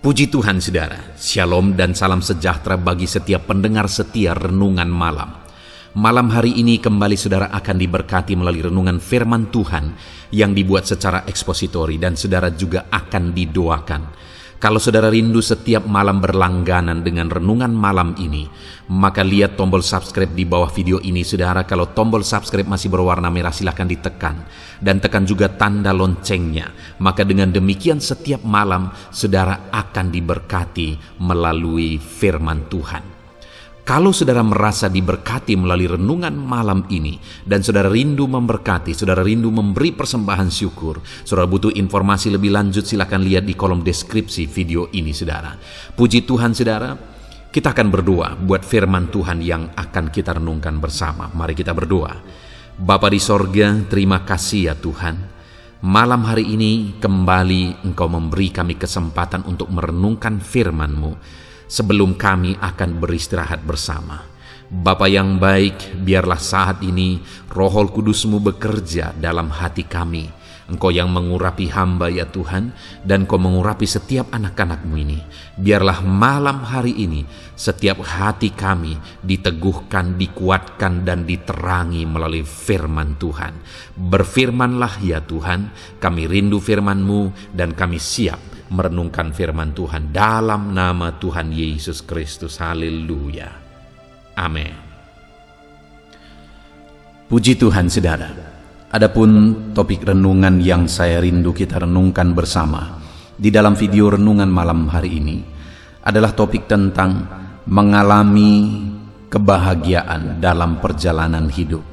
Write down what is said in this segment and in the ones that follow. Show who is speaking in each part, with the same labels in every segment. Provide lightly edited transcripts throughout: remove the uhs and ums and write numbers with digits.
Speaker 1: Puji Tuhan saudara, shalom dan salam sejahtera bagi setiap pendengar setia Renungan Malam. Malam hari ini kembali saudara akan diberkati melalui renungan firman Tuhan yang dibuat secara ekspositori dan saudara juga akan didoakan. Kalau saudara rindu setiap malam berlangganan dengan renungan malam ini, maka lihat tombol subscribe di bawah video ini saudara. Kalau tombol subscribe masih berwarna merah silahkan ditekan dan tekan juga tanda loncengnya. Maka dengan demikian setiap malam saudara akan diberkati melalui firman Tuhan. Kalau saudara merasa diberkati melalui renungan malam ini dan saudara rindu memberkati, saudara rindu memberi persembahan syukur, saudara butuh informasi lebih lanjut, silakan lihat di kolom deskripsi video ini saudara. Puji Tuhan saudara, kita akan berdoa buat firman Tuhan yang akan kita renungkan bersama. Mari kita berdoa. Bapa di sorga, terima kasih ya Tuhan. Malam hari ini kembali Engkau memberi kami kesempatan untuk merenungkan firman-Mu. Sebelum kami akan beristirahat bersama. Bapa yang baik, biarlah saat ini Roh Kudus-Mu bekerja dalam hati kami. Engkau yang mengurapi hamba ya Tuhan, dan Engkau mengurapi setiap anak-anak-Mu ini. Biarlah malam hari ini setiap hati kami diteguhkan, dikuatkan, dan diterangi melalui firman Tuhan. Berfirmanlah ya Tuhan, kami rindu firman-Mu dan kami siap merenungkan firman Tuhan dalam nama Tuhan Yesus Kristus. Haleluya. Amin. Puji Tuhan saudara. Adapun topik renungan yang saya rindu kita renungkan bersama di dalam video renungan malam hari ini adalah topik tentang mengalami kebahagiaan dalam perjalanan hidup.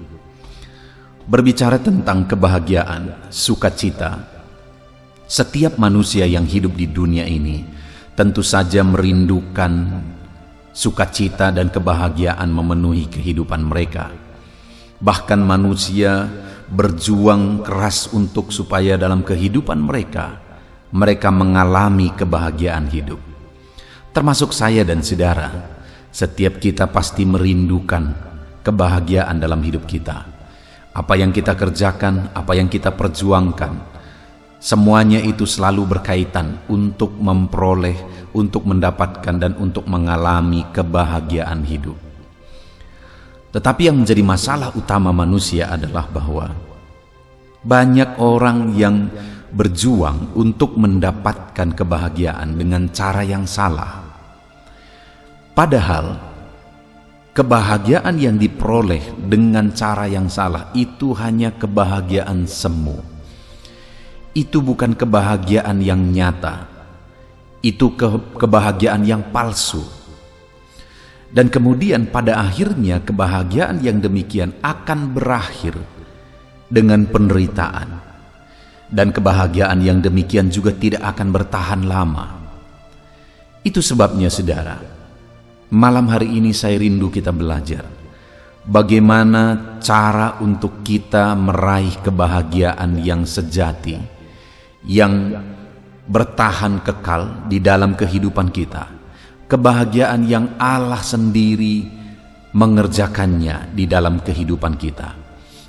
Speaker 1: Berbicara tentang kebahagiaan, sukacita, setiap manusia yang hidup di dunia ini tentu saja merindukan sukacita dan kebahagiaan memenuhi kehidupan mereka. Bahkan manusia berjuang keras untuk supaya dalam kehidupan mereka mengalami kebahagiaan hidup. Termasuk saya dan saudara, setiap kita pasti merindukan kebahagiaan dalam hidup kita. Apa yang kita kerjakan, apa yang kita perjuangkan, semuanya itu selalu berkaitan untuk memperoleh, untuk mendapatkan, dan untuk mengalami kebahagiaan hidup. Tetapi yang menjadi masalah utama manusia adalah bahwa banyak orang yang berjuang untuk mendapatkan kebahagiaan dengan cara yang salah. Padahal kebahagiaan yang diperoleh dengan cara yang salah itu hanya kebahagiaan semu. Itu bukan kebahagiaan yang nyata. Itu kebahagiaan yang palsu. Dan kemudian pada akhirnya kebahagiaan yang demikian akan berakhir dengan penderitaan. Dan kebahagiaan yang demikian juga tidak akan bertahan lama. Itu sebabnya saudara, malam hari ini saya rindu kita belajar bagaimana cara untuk kita meraih kebahagiaan yang sejati, yang bertahan kekal di dalam kehidupan kita. Kebahagiaan yang Allah sendiri mengerjakannya di dalam kehidupan kita.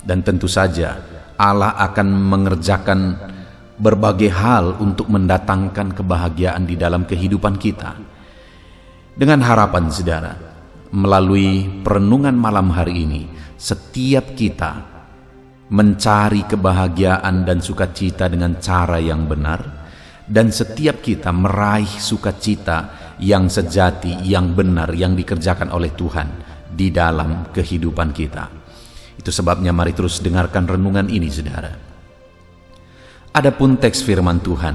Speaker 1: Dan tentu saja Allah akan mengerjakan berbagai hal untuk mendatangkan kebahagiaan di dalam kehidupan kita. Dengan harapan saudara, melalui perenungan malam hari ini, setiap kita mencari kebahagiaan dan sukacita dengan cara yang benar, dan setiap kita meraih sukacita yang sejati, yang benar, yang dikerjakan oleh Tuhan di dalam kehidupan kita. Itu sebabnya mari terus dengarkan renungan ini saudara. Adapun teks firman Tuhan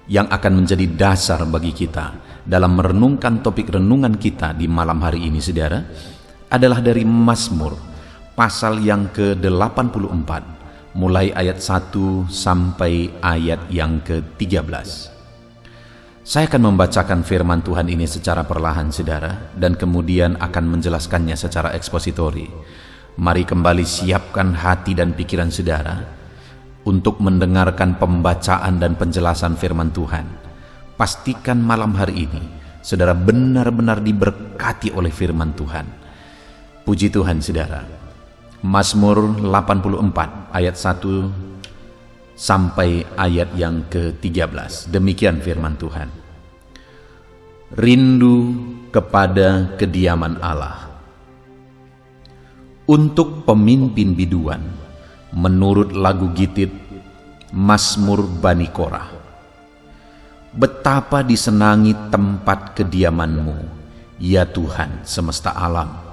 Speaker 1: yang akan menjadi dasar bagi kita dalam merenungkan topik renungan kita di malam hari ini saudara adalah dari Mazmur pasal yang ke-84 mulai ayat 1 sampai ayat yang ke-13. Saya akan membacakan firman Tuhan ini secara perlahan saudara, dan kemudian akan menjelaskannya secara ekspositori. Mari kembali siapkan hati dan pikiran saudara untuk mendengarkan pembacaan dan penjelasan firman Tuhan. Pastikan malam hari ini saudara benar-benar diberkati oleh firman Tuhan. Puji Tuhan saudara. Mazmur 84 ayat 1 sampai ayat yang ke-13. Demikian firman Tuhan. Rindu kepada kediaman Allah. Untuk pemimpin biduan, menurut lagu Gitit, Mazmur Bani Korah. Betapa disenangi tempat kediaman-Mu, ya Tuhan semesta alam.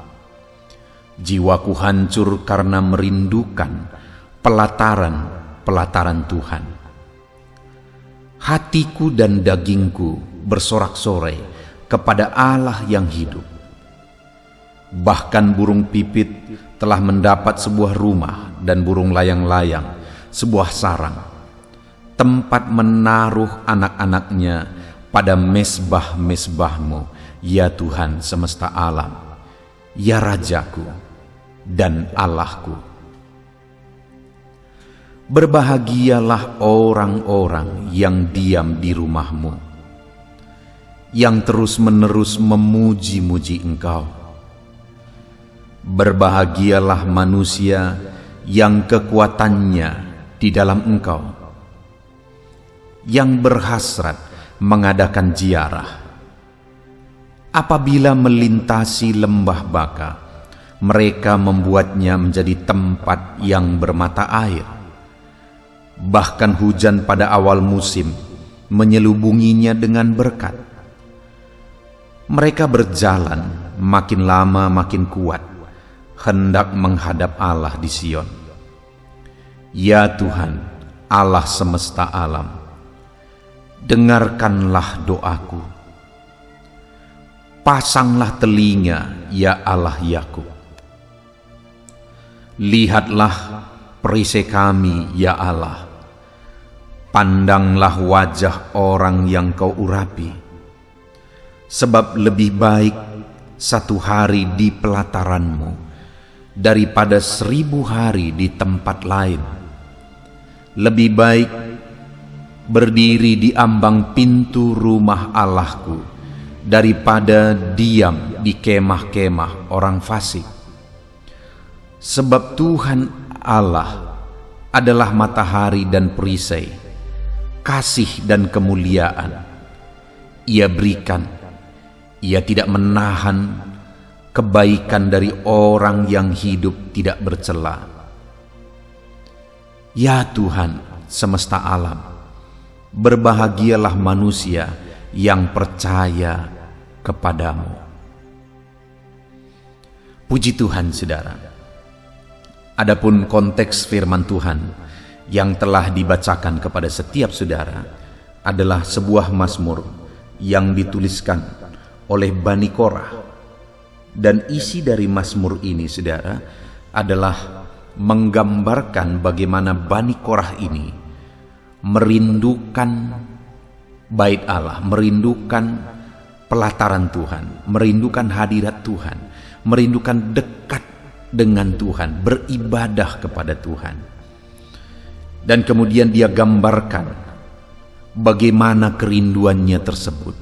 Speaker 1: Jiwaku hancur karena merindukan pelataran-pelataran Tuhan. Hatiku dan dagingku bersorak-sorai kepada Allah yang hidup. Bahkan burung pipit telah mendapat sebuah rumah dan burung layang-layang sebuah sarang, tempat menaruh anak-anaknya pada mesbah-mesbah-Mu, ya Tuhan semesta alam, ya Rajaku dan Allahku. Berbahagialah orang-orang yang diam di rumah-Mu, yang terus-menerus memuji-muji Engkau. Berbahagialah manusia yang kekuatannya di dalam Engkau, yang berhasrat mengadakan ziarah. Apabila melintasi lembah Baka, mereka membuatnya menjadi tempat yang bermata air. Bahkan hujan pada awal musim menyelubunginya dengan berkat. Mereka berjalan makin lama makin kuat, hendak menghadap Allah di Sion. Ya Tuhan, Allah semesta alam, dengarkanlah doaku. Pasanglah telinga, ya Allah Yakub. Lihatlah perisai kami, ya Allah. Pandanglah wajah orang yang Kau urapi. Sebab lebih baik satu hari di pelataran-Mu daripada 1000 hari di tempat lain. Lebih baik berdiri di ambang pintu rumah Allahku daripada diam di kemah-kemah orang fasik. Sebab Tuhan Allah adalah matahari dan perisai, kasih dan kemuliaan. Ia berikan, Ia tidak menahan kebaikan dari orang yang hidup tidak bercela. Ya Tuhan semesta alam, berbahagialah manusia yang percaya kepadamu. Puji Tuhan, saudara. Adapun konteks firman Tuhan yang telah dibacakan kepada setiap saudara adalah sebuah mazmur yang dituliskan oleh Bani Korah. Dan isi dari mazmur ini, saudara, adalah menggambarkan bagaimana Bani Korah ini merindukan bait Allah, merindukan pelataran Tuhan, merindukan hadirat Tuhan, merindukan dekat dengan Tuhan, beribadah kepada Tuhan. Dan kemudian dia gambarkan bagaimana kerinduannya tersebut.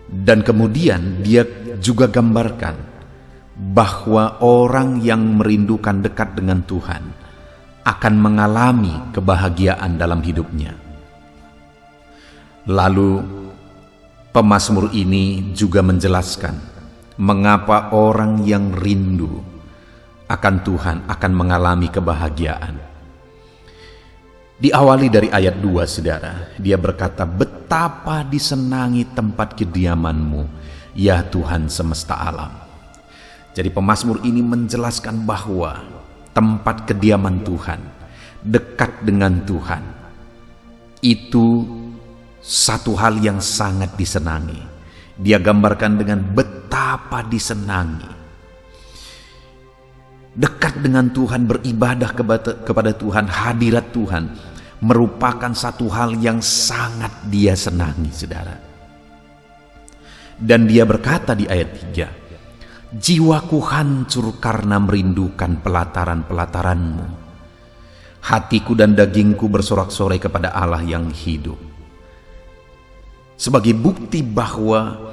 Speaker 1: Dan kemudian dia juga gambarkan bahwa orang yang merindukan dekat dengan Tuhan akan mengalami kebahagiaan dalam hidupnya. Lalu pemazmur ini juga menjelaskan mengapa orang yang rindu akan Tuhan akan mengalami kebahagiaan. Diawali dari ayat 2, saudara. Dia berkata, betapa disenangi tempat kediaman-Mu, ya Tuhan semesta alam. Jadi pemazmur ini menjelaskan bahwa tempat kediaman Tuhan, dekat dengan Tuhan, itu satu hal yang sangat disenangi. Dia gambarkan dengan betapa disenangi. Dekat dengan Tuhan, beribadah kepada Tuhan, hadirat Tuhan merupakan satu hal yang sangat dia senangi, saudara. Dan dia berkata di ayat 3, jiwaku hancur karena merindukan pelataran-pelataran-Mu. Hatiku dan dagingku bersorak-sorai kepada Allah yang hidup. Sebagai bukti bahwa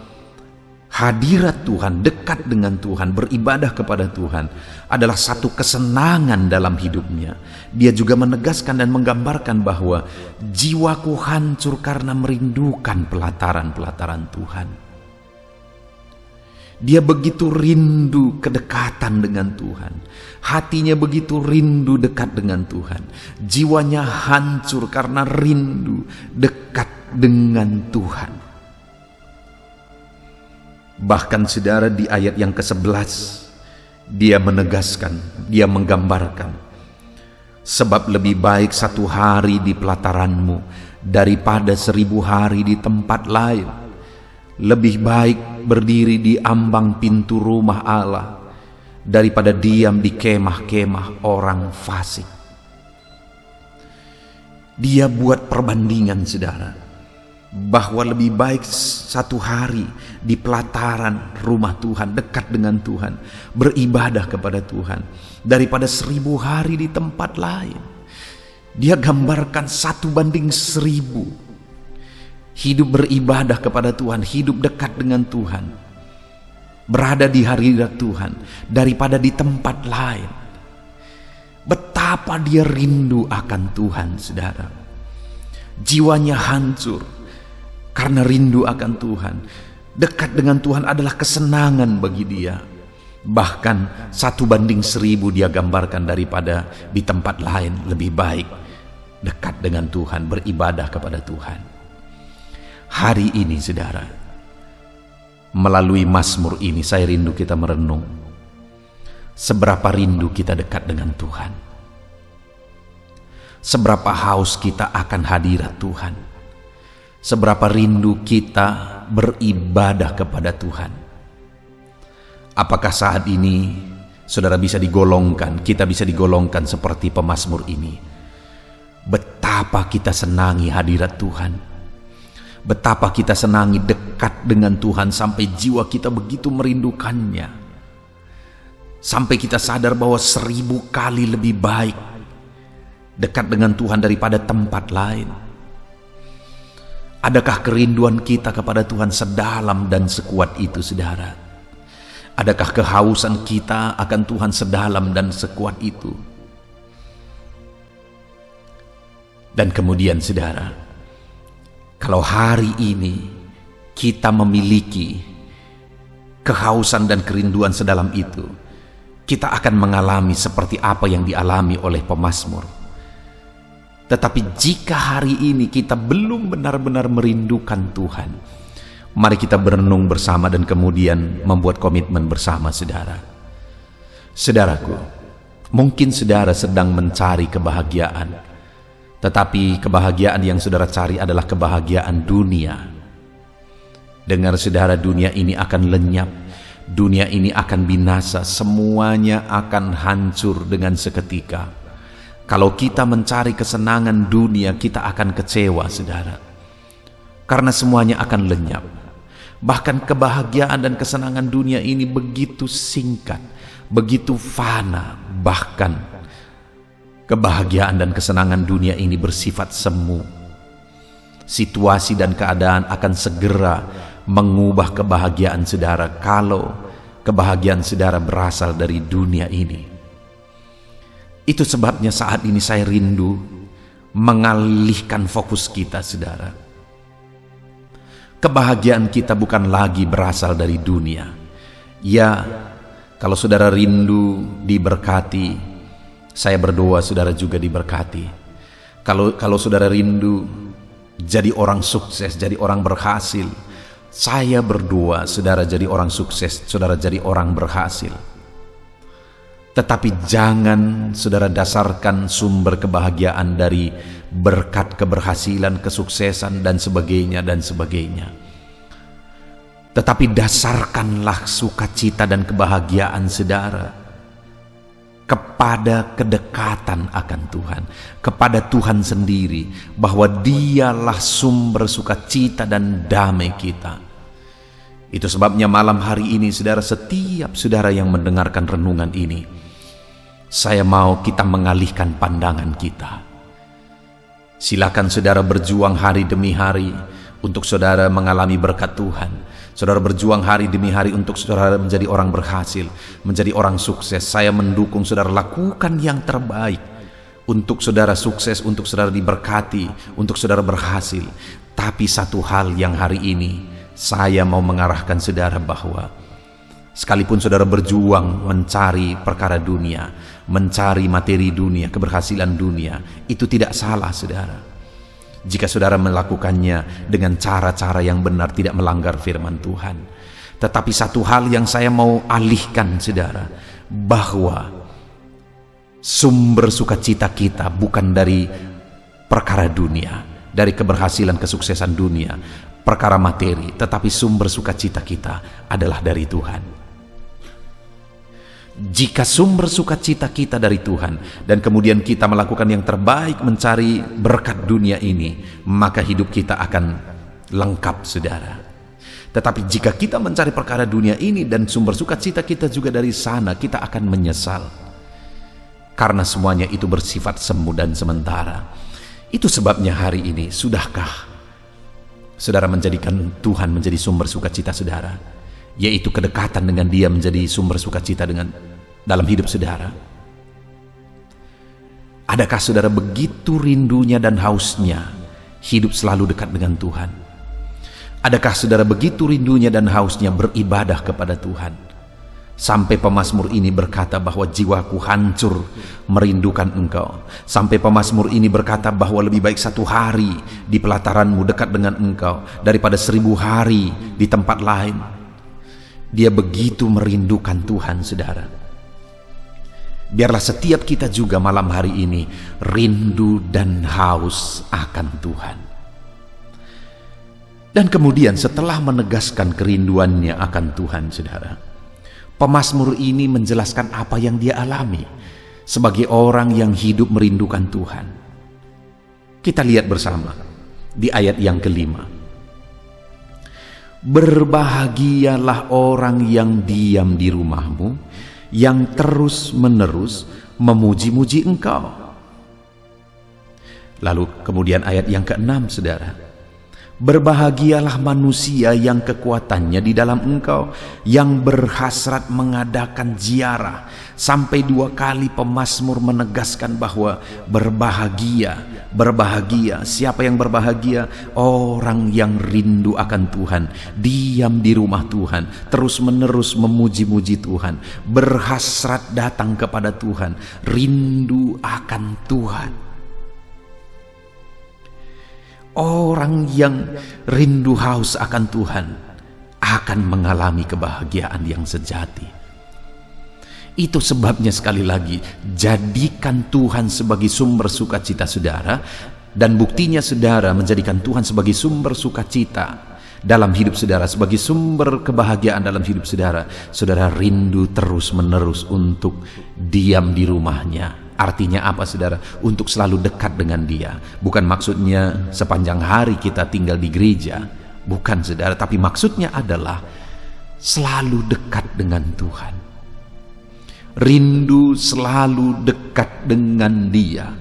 Speaker 1: Hadirat Tuhan, dekat dengan Tuhan, beribadah kepada Tuhan adalah satu kesenangan dalam hidupnya. Dia juga menegaskan dan menggambarkan bahwa jiwaku hancur karena merindukan pelataran-pelataran Tuhan. Dia begitu rindu kedekatan dengan Tuhan. Hatinya begitu rindu dekat dengan Tuhan. Jiwanya hancur karena rindu dekat dengan Tuhan. Bahkan saudara, di ayat yang ke-11 dia menegaskan, dia menggambarkan, sebab lebih baik 1 hari di pelataranmu daripada 1000 hari di tempat lain. Lebih baik berdiri di ambang pintu rumah Allah daripada diam di kemah-kemah orang fasik. Dia buat perbandingan saudara, bahwa lebih baik 1 hari di pelataran rumah Tuhan, dekat dengan Tuhan, beribadah kepada Tuhan, daripada 1000 hari di tempat lain. Dia gambarkan 1:1000. Hidup beribadah kepada Tuhan, hidup dekat dengan Tuhan, berada di hadirat Tuhan, daripada di tempat lain. Betapa dia rindu akan Tuhan saudara. Jiwanya hancur karena rindu akan Tuhan. Dekat dengan Tuhan adalah kesenangan bagi dia. Bahkan 1:1000 dia gambarkan daripada di tempat lain. Lebih baik dekat dengan Tuhan, beribadah kepada Tuhan. Hari ini saudara, melalui Mazmur ini saya rindu kita merenung seberapa rindu kita dekat dengan Tuhan, seberapa haus kita akan hadirat Tuhan, seberapa rindu kita beribadah kepada Tuhan. Apakah saat ini saudara bisa digolongkan, kita bisa digolongkan seperti pemazmur ini? Betapa kita senangi hadirat Tuhan, betapa kita senangi dekat dengan Tuhan sampai jiwa kita begitu merindukannya, sampai kita sadar bahwa 1000 kali lebih baik dekat dengan Tuhan daripada tempat lain. Adakah kerinduan kita kepada Tuhan sedalam dan sekuat itu saudara? Adakah kehausan kita akan Tuhan sedalam dan sekuat itu? Dan kemudian saudara, kalau hari ini kita memiliki kehausan dan kerinduan sedalam itu, kita akan mengalami seperti apa yang dialami oleh pemazmur. Tetapi jika hari ini kita belum benar-benar merindukan Tuhan, mari kita berenung bersama dan kemudian membuat komitmen bersama saudara. Saudaraku, mungkin saudara sedang mencari kebahagiaan, tetapi kebahagiaan yang saudara cari adalah kebahagiaan dunia. Dengar saudara, dunia ini akan lenyap, dunia ini akan binasa, semuanya akan hancur dengan seketika. Kalau kita mencari kesenangan dunia, kita akan kecewa saudara, karena semuanya akan lenyap. Bahkan kebahagiaan dan kesenangan dunia ini begitu singkat, begitu fana. Bahkan kebahagiaan dan kesenangan dunia ini bersifat semu. Situasi dan keadaan akan segera mengubah kebahagiaan saudara kalau kebahagiaan saudara berasal dari dunia ini. Itu sebabnya saat ini saya rindu mengalihkan fokus kita saudara. Kebahagiaan kita bukan lagi berasal dari dunia. Ya, kalau saudara rindu diberkati, saya berdoa saudara juga diberkati. Kalau saudara rindu jadi orang sukses, jadi orang berhasil, saya berdoa saudara jadi orang sukses, saudara jadi orang berhasil. Tetapi jangan saudara dasarkan sumber kebahagiaan dari berkat keberhasilan, kesuksesan dan sebagainya dan sebagainya. Tetapi dasarkanlah sukacita dan kebahagiaan saudara kepada kedekatan akan Tuhan, kepada Tuhan sendiri, bahwa Dialah sumber sukacita dan damai kita. Itu sebabnya malam hari ini saudara, setiap saudara yang mendengarkan renungan ini, saya mau kita mengalihkan pandangan kita. Silakan saudara berjuang hari demi hari untuk saudara mengalami berkat Tuhan. Saudara berjuang hari demi hari untuk saudara menjadi orang berhasil, menjadi orang sukses. Saya mendukung saudara lakukan yang terbaik untuk saudara sukses, untuk saudara diberkati, untuk saudara berhasil. Tapi satu hal yang hari ini saya mau mengarahkan saudara bahwa sekalipun saudara berjuang mencari perkara dunia, mencari materi dunia, keberhasilan dunia, itu tidak salah saudara. Jika saudara melakukannya dengan cara-cara yang benar, tidak melanggar firman Tuhan. Tetapi satu hal yang saya mau alihkan saudara, bahwa sumber sukacita kita bukan dari perkara dunia, dari keberhasilan kesuksesan dunia, perkara materi, tetapi sumber sukacita kita adalah dari Tuhan. Jika sumber sukacita kita dari Tuhan dan kemudian kita melakukan yang terbaik mencari berkat dunia ini, maka hidup kita akan lengkap saudara. Tetapi jika kita mencari perkara dunia ini dan sumber sukacita kita juga dari sana, kita akan menyesal, karena semuanya itu bersifat semu dan sementara. Itu sebabnya hari ini, sudahkah saudara menjadikan Tuhan menjadi sumber sukacita saudara, yaitu kedekatan dengan Dia menjadi sumber sukacita dalam hidup saudara? Adakah saudara begitu rindunya dan hausnya hidup selalu dekat dengan Tuhan? Adakah saudara begitu rindunya dan hausnya beribadah kepada Tuhan, sampai pemazmur ini berkata bahwa jiwaku hancur merindukan Engkau, sampai pemazmur ini berkata bahwa lebih baik 1 hari di pelataranmu dekat dengan Engkau daripada 1000 hari di tempat lain. Dia begitu merindukan Tuhan saudara. Biarlah setiap kita juga malam hari ini rindu dan haus akan Tuhan. Dan kemudian setelah menegaskan kerinduannya akan Tuhan saudara, pemazmur ini menjelaskan apa yang dia alami sebagai orang yang hidup merindukan Tuhan. Kita lihat bersama di ayat yang kelima. Berbahagialah orang yang diam di rumahmu, yang terus-menerus memuji-muji Engkau. Lalu kemudian ayat yang ke-6 saudara. Berbahagialah manusia yang kekuatannya di dalam Engkau, yang berhasrat mengadakan ziarah. Sampai 2 kali pemazmur menegaskan bahwa berbahagia, berbahagia. Siapa yang berbahagia? Orang yang rindu akan Tuhan, diam di rumah Tuhan, terus-menerus memuji-muji Tuhan, berhasrat datang kepada Tuhan, rindu akan Tuhan. Orang yang rindu haus akan Tuhan akan mengalami kebahagiaan yang sejati. Itu sebabnya sekali lagi, jadikan Tuhan sebagai sumber sukacita saudara, dan buktinya saudara menjadikan Tuhan sebagai sumber sukacita dalam hidup saudara, sebagai sumber kebahagiaan dalam hidup saudara. Saudara rindu terus-menerus untuk diam di rumahnya. Artinya apa saudara? Untuk selalu dekat dengan Dia. Bukan maksudnya sepanjang hari kita tinggal di gereja, bukan saudara, tapi maksudnya adalah selalu dekat dengan Tuhan. Rindu selalu dekat dengan Dia.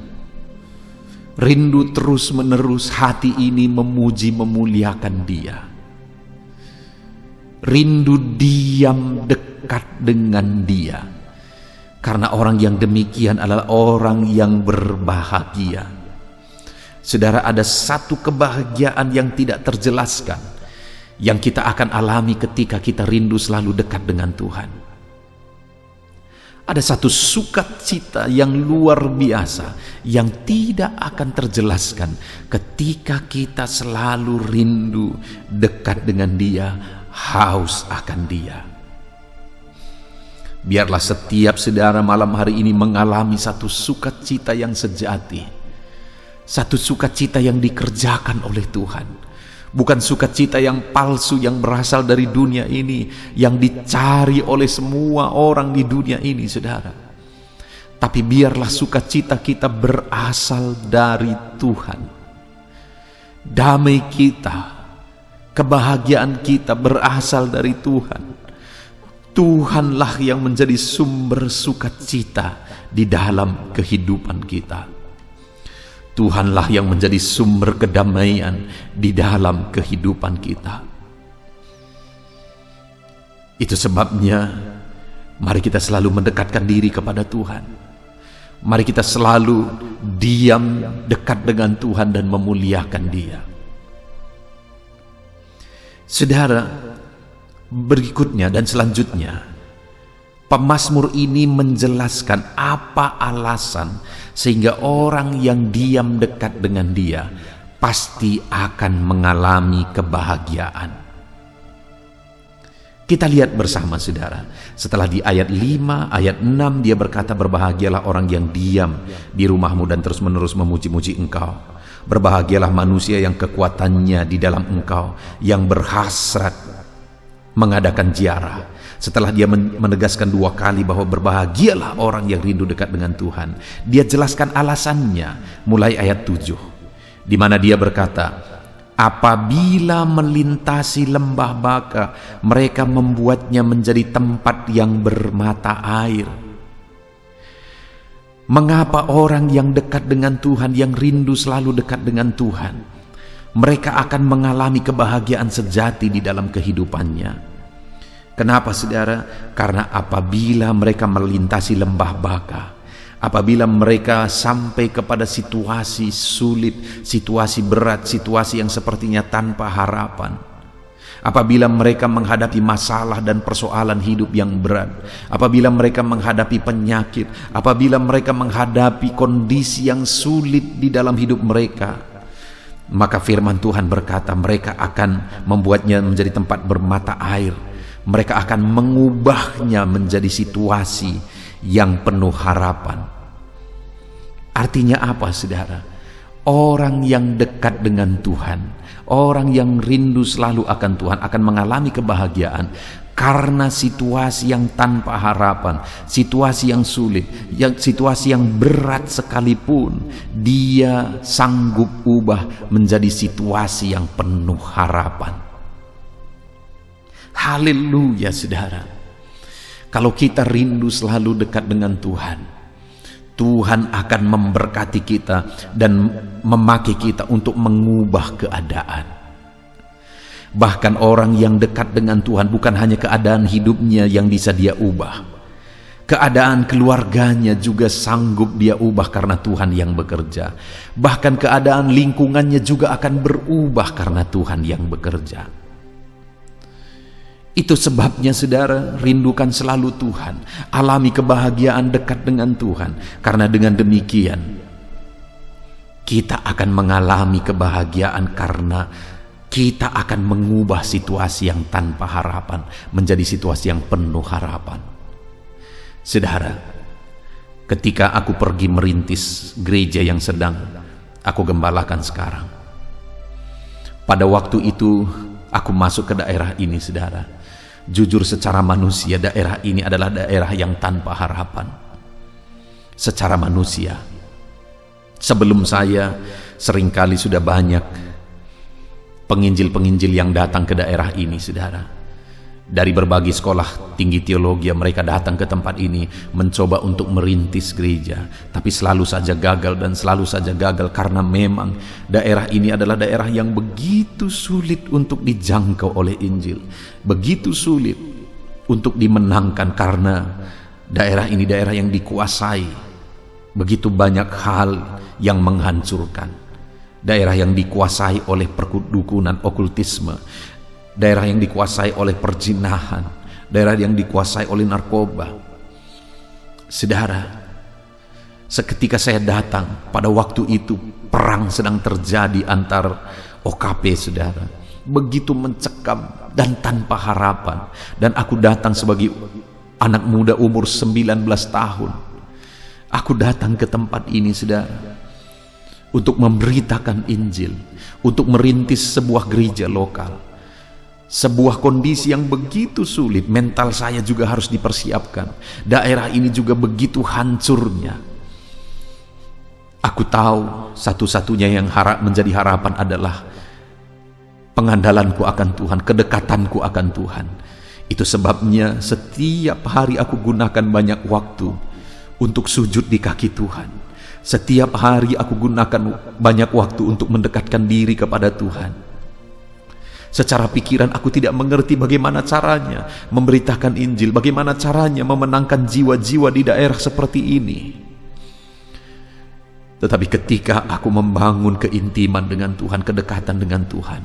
Speaker 1: Rindu terus-menerus hati ini memuji memuliakan Dia. Rindu diam dekat dengan Dia. Karena orang yang demikian adalah orang yang berbahagia. Saudara, ada satu kebahagiaan yang tidak terjelaskan yang kita akan alami ketika kita rindu selalu dekat dengan Tuhan. Ada satu sukacita yang luar biasa yang tidak akan terjelaskan ketika kita selalu rindu dekat dengan Dia, haus akan Dia. Biarlah setiap saudara malam hari ini mengalami satu sukacita yang sejati, satu sukacita yang dikerjakan oleh Tuhan, bukan sukacita yang palsu yang berasal dari dunia ini, yang dicari oleh semua orang di dunia ini saudara. Tapi biarlah sukacita kita berasal dari Tuhan. Damai kita, kebahagiaan kita berasal dari Tuhan. Tuhanlah yang menjadi sumber sukacita di dalam kehidupan kita. Tuhanlah yang menjadi sumber kedamaian di dalam kehidupan kita. Itu sebabnya mari kita selalu mendekatkan diri kepada Tuhan. Mari kita selalu diam dekat dengan Tuhan dan memuliakan Dia. Saudara, berikutnya dan selanjutnya, pemazmur ini menjelaskan apa alasan sehingga orang yang diam dekat dengan Dia pasti akan mengalami kebahagiaan. Kita lihat bersama saudara, setelah di ayat 5, ayat 6 dia berkata, berbahagialah orang yang diam di rumahmu dan terus-menerus memuji-muji engkau. Berbahagialah manusia yang kekuatannya di dalam engkau, yang berhasrat mengadakan ziarah. Setelah dia menegaskan 2 kali bahwa berbahagialah orang yang rindu dekat dengan Tuhan, dia jelaskan alasannya mulai ayat 7, di mana dia berkata, apabila melintasi lembah baka, mereka membuatnya menjadi tempat yang bermata air. Mengapa orang yang dekat dengan Tuhan, yang rindu selalu dekat dengan Tuhan, mereka akan mengalami kebahagiaan sejati di dalam kehidupannya? Kenapa saudara? Karena apabila mereka melintasi lembah baka, apabila mereka sampai kepada situasi sulit, situasi berat, situasi yang sepertinya tanpa harapan, apabila mereka menghadapi masalah dan persoalan hidup yang berat, apabila mereka menghadapi penyakit, apabila mereka menghadapi kondisi yang sulit di dalam hidup mereka, maka firman Tuhan berkata mereka akan membuatnya menjadi tempat bermata air. Mereka akan mengubahnya menjadi situasi yang penuh harapan. Artinya apa saudara? Orang yang dekat dengan Tuhan, orang yang rindu selalu akan Tuhan akan mengalami kebahagiaan karena situasi yang tanpa harapan, situasi yang sulit, situasi yang berat sekalipun, dia sanggup ubah menjadi situasi yang penuh harapan. Haleluya saudara. Kalau kita rindu selalu dekat dengan Tuhan, Tuhan akan memberkati kita dan memakai kita untuk mengubah keadaan. Bahkan orang yang dekat dengan Tuhan, bukan hanya keadaan hidupnya yang bisa dia ubah, keadaan keluarganya juga sanggup dia ubah karena Tuhan yang bekerja. Bahkan keadaan lingkungannya juga akan berubah karena Tuhan yang bekerja. Itu sebabnya saudara, rindukan selalu Tuhan, alami kebahagiaan dekat dengan Tuhan, karena dengan demikian kita akan mengalami kebahagiaan karena kita akan mengubah situasi yang tanpa harapan menjadi situasi yang penuh harapan. Saudara, ketika aku pergi merintis gereja yang sedang aku gembalakan sekarang, pada waktu itu aku masuk ke daerah ini saudara. Jujur secara manusia daerah ini adalah daerah yang tanpa harapan. Secara manusia, sebelum saya seringkali sudah banyak penginjil-penginjil yang datang ke daerah ini saudara. Dari berbagai sekolah tinggi teologi mereka datang ke tempat ini mencoba untuk merintis gereja, tapi selalu saja gagal dan selalu saja gagal karena memang daerah ini adalah daerah yang begitu sulit untuk dijangkau oleh Injil, begitu sulit untuk dimenangkan karena daerah ini daerah yang dikuasai begitu banyak hal yang menghancurkan, daerah yang dikuasai oleh perdukunan okultisme, daerah yang dikuasai oleh perzinahan, daerah yang dikuasai oleh narkoba. Saudara, seketika saya datang, pada waktu itu perang sedang terjadi antar OKP saudara, begitu mencekam dan tanpa harapan. Dan aku datang sebagai anak muda umur 19 tahun. Aku datang ke tempat ini saudara, untuk memberitakan Injil, untuk merintis sebuah gereja lokal. Sebuah kondisi yang begitu sulit, mental saya juga harus dipersiapkan. Daerah ini juga begitu hancurnya. Aku tahu satu-satunya yang menjadi harapan adalah pengandalanku akan Tuhan, kedekatanku akan Tuhan. Itu sebabnya setiap hari aku gunakan banyak waktu untuk sujud di kaki Tuhan. Setiap hari aku gunakan banyak waktu untuk mendekatkan diri kepada Tuhan. Secara pikiran aku tidak mengerti bagaimana caranya memberitakan Injil, bagaimana caranya memenangkan jiwa-jiwa di daerah seperti ini. Tetapi ketika aku membangun keintiman dengan Tuhan, kedekatan dengan Tuhan,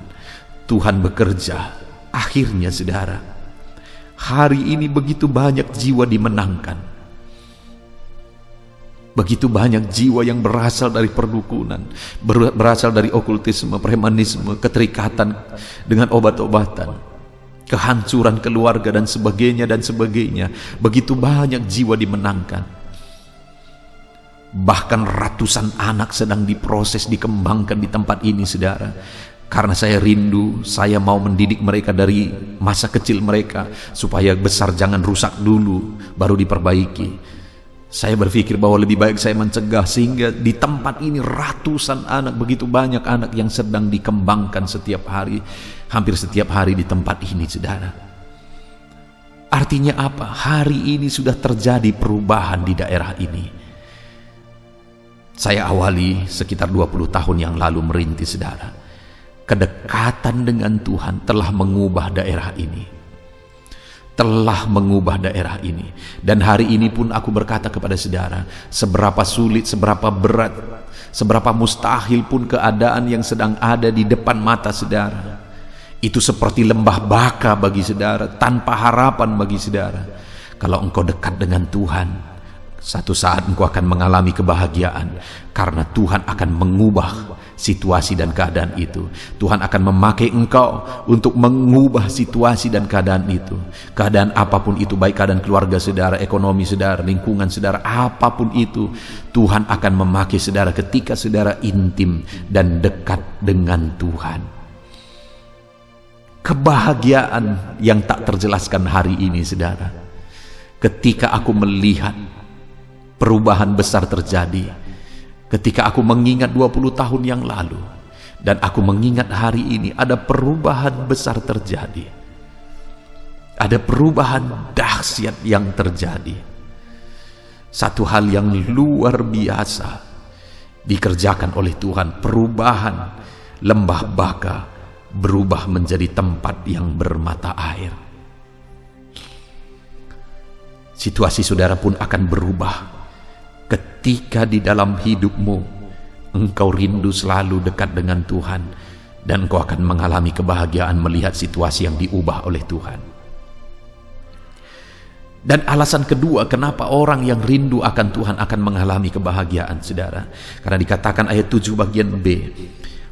Speaker 1: Tuhan bekerja. Akhirnya saudara, hari ini begitu banyak jiwa dimenangkan. Begitu banyak jiwa yang berasal dari perdukunan, berasal dari okultisme, premanisme, keterikatan dengan obat-obatan, kehancuran keluarga dan sebagainya dan sebagainya. Begitu banyak jiwa dimenangkan. Bahkan ratusan anak sedang diproses, dikembangkan di tempat ini saudara. Karena saya rindu, saya mau mendidik mereka dari masa kecil mereka, supaya besar jangan rusak dulu, baru diperbaiki. Saya berpikir bahwa lebih baik saya mencegah, sehingga di tempat ini ratusan anak, begitu banyak anak yang sedang dikembangkan setiap hari, hampir setiap hari di tempat ini saudara. Artinya apa? Hari ini sudah terjadi perubahan di daerah ini. Saya awali sekitar 20 tahun yang lalu merintis saudara. Kedekatan dengan Tuhan telah mengubah daerah ini. Telah mengubah daerah ini. Dan hari ini pun aku berkata kepada saudara, seberapa sulit, seberapa berat, seberapa mustahil pun keadaan yang sedang ada di depan mata saudara, itu seperti lembah baka bagi saudara, tanpa harapan bagi saudara. Kalau engkau dekat dengan Tuhan, satu saat engkau akan mengalami kebahagiaan, karena Tuhan akan mengubah situasi dan keadaan itu. Tuhan akan memakai engkau untuk mengubah situasi dan keadaan itu. Keadaan apapun itu, baik keadaan keluarga saudara, ekonomi saudara, lingkungan saudara, apapun itu, Tuhan akan memakai saudara ketika saudara intim dan dekat dengan Tuhan. Kebahagiaan yang tak terjelaskan hari ini saudara, ketika aku melihat perubahan besar terjadi. Ketika aku mengingat 20 tahun yang lalu, dan aku mengingat hari ini, ada perubahan besar terjadi. Ada perubahan dahsyat yang terjadi. Satu hal yang luar biasa dikerjakan oleh Tuhan. Perubahan lembah baka berubah menjadi tempat yang bermata air. Situasi saudara pun akan berubah ketika di dalam hidupmu engkau rindu selalu dekat dengan Tuhan, dan engkau akan mengalami kebahagiaan melihat situasi yang diubah oleh Tuhan. Dan alasan kedua kenapa orang yang rindu akan Tuhan akan mengalami kebahagiaan saudara, karena dikatakan ayat 7 bagian B,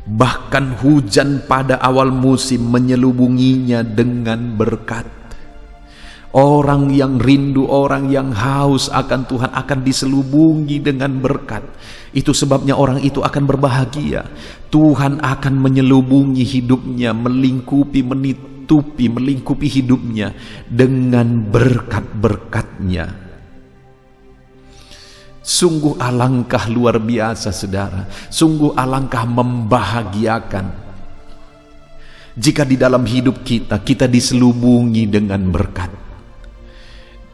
Speaker 1: bahkan hujan pada awal musim menyelubunginya dengan berkat. Orang yang rindu, orang yang haus akan Tuhan akan diselubungi dengan berkat. Itu sebabnya orang itu akan berbahagia. Tuhan akan menyelubungi hidupnya, melingkupi hidupnya dengan berkat-berkatnya. Sungguh alangkah luar biasa saudara, sungguh alangkah membahagiakan jika di dalam hidup kita diselubungi dengan berkat.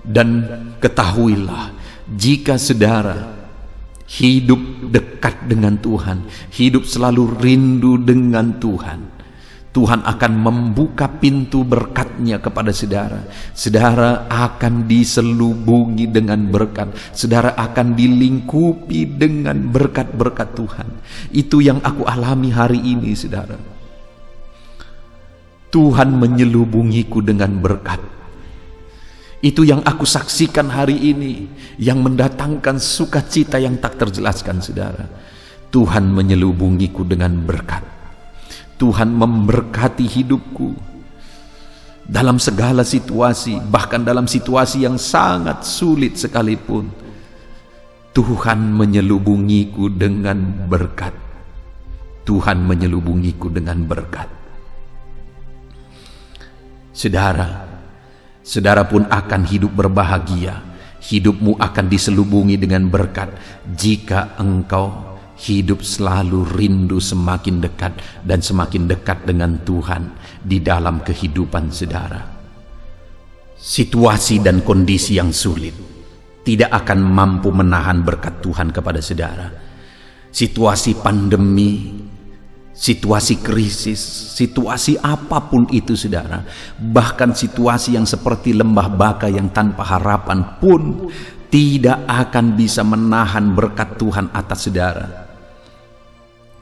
Speaker 1: Dan ketahuilah, jika saudara hidup dekat dengan Tuhan, hidup selalu rindu dengan Tuhan, Tuhan akan membuka pintu berkatnya kepada saudara. Saudara akan diselubungi dengan berkat. Saudara akan dilingkupi dengan berkat-berkat Tuhan. Itu yang aku alami hari ini saudara. Tuhan menyelubungiku dengan berkat. Itu yang aku saksikan hari ini, yang mendatangkan sukacita yang tak terjelaskan saudara. Tuhan menyelubungiku dengan berkat. Tuhan memberkati hidupku dalam segala situasi, bahkan dalam situasi yang sangat sulit sekalipun. Tuhan menyelubungiku dengan berkat. Tuhan menyelubungiku dengan berkat. Saudara pun akan hidup berbahagia. Hidupmu akan diselubungi dengan berkat jika engkau hidup selalu rindu semakin dekat dan semakin dekat dengan Tuhan di dalam kehidupan saudara. Situasi dan kondisi yang sulit tidak akan mampu menahan berkat Tuhan kepada saudara. Situasi pandemi, situasi krisis, situasi apapun itu saudara, bahkan situasi yang seperti lembah baka yang tanpa harapan pun tidak akan bisa menahan berkat Tuhan atas saudara.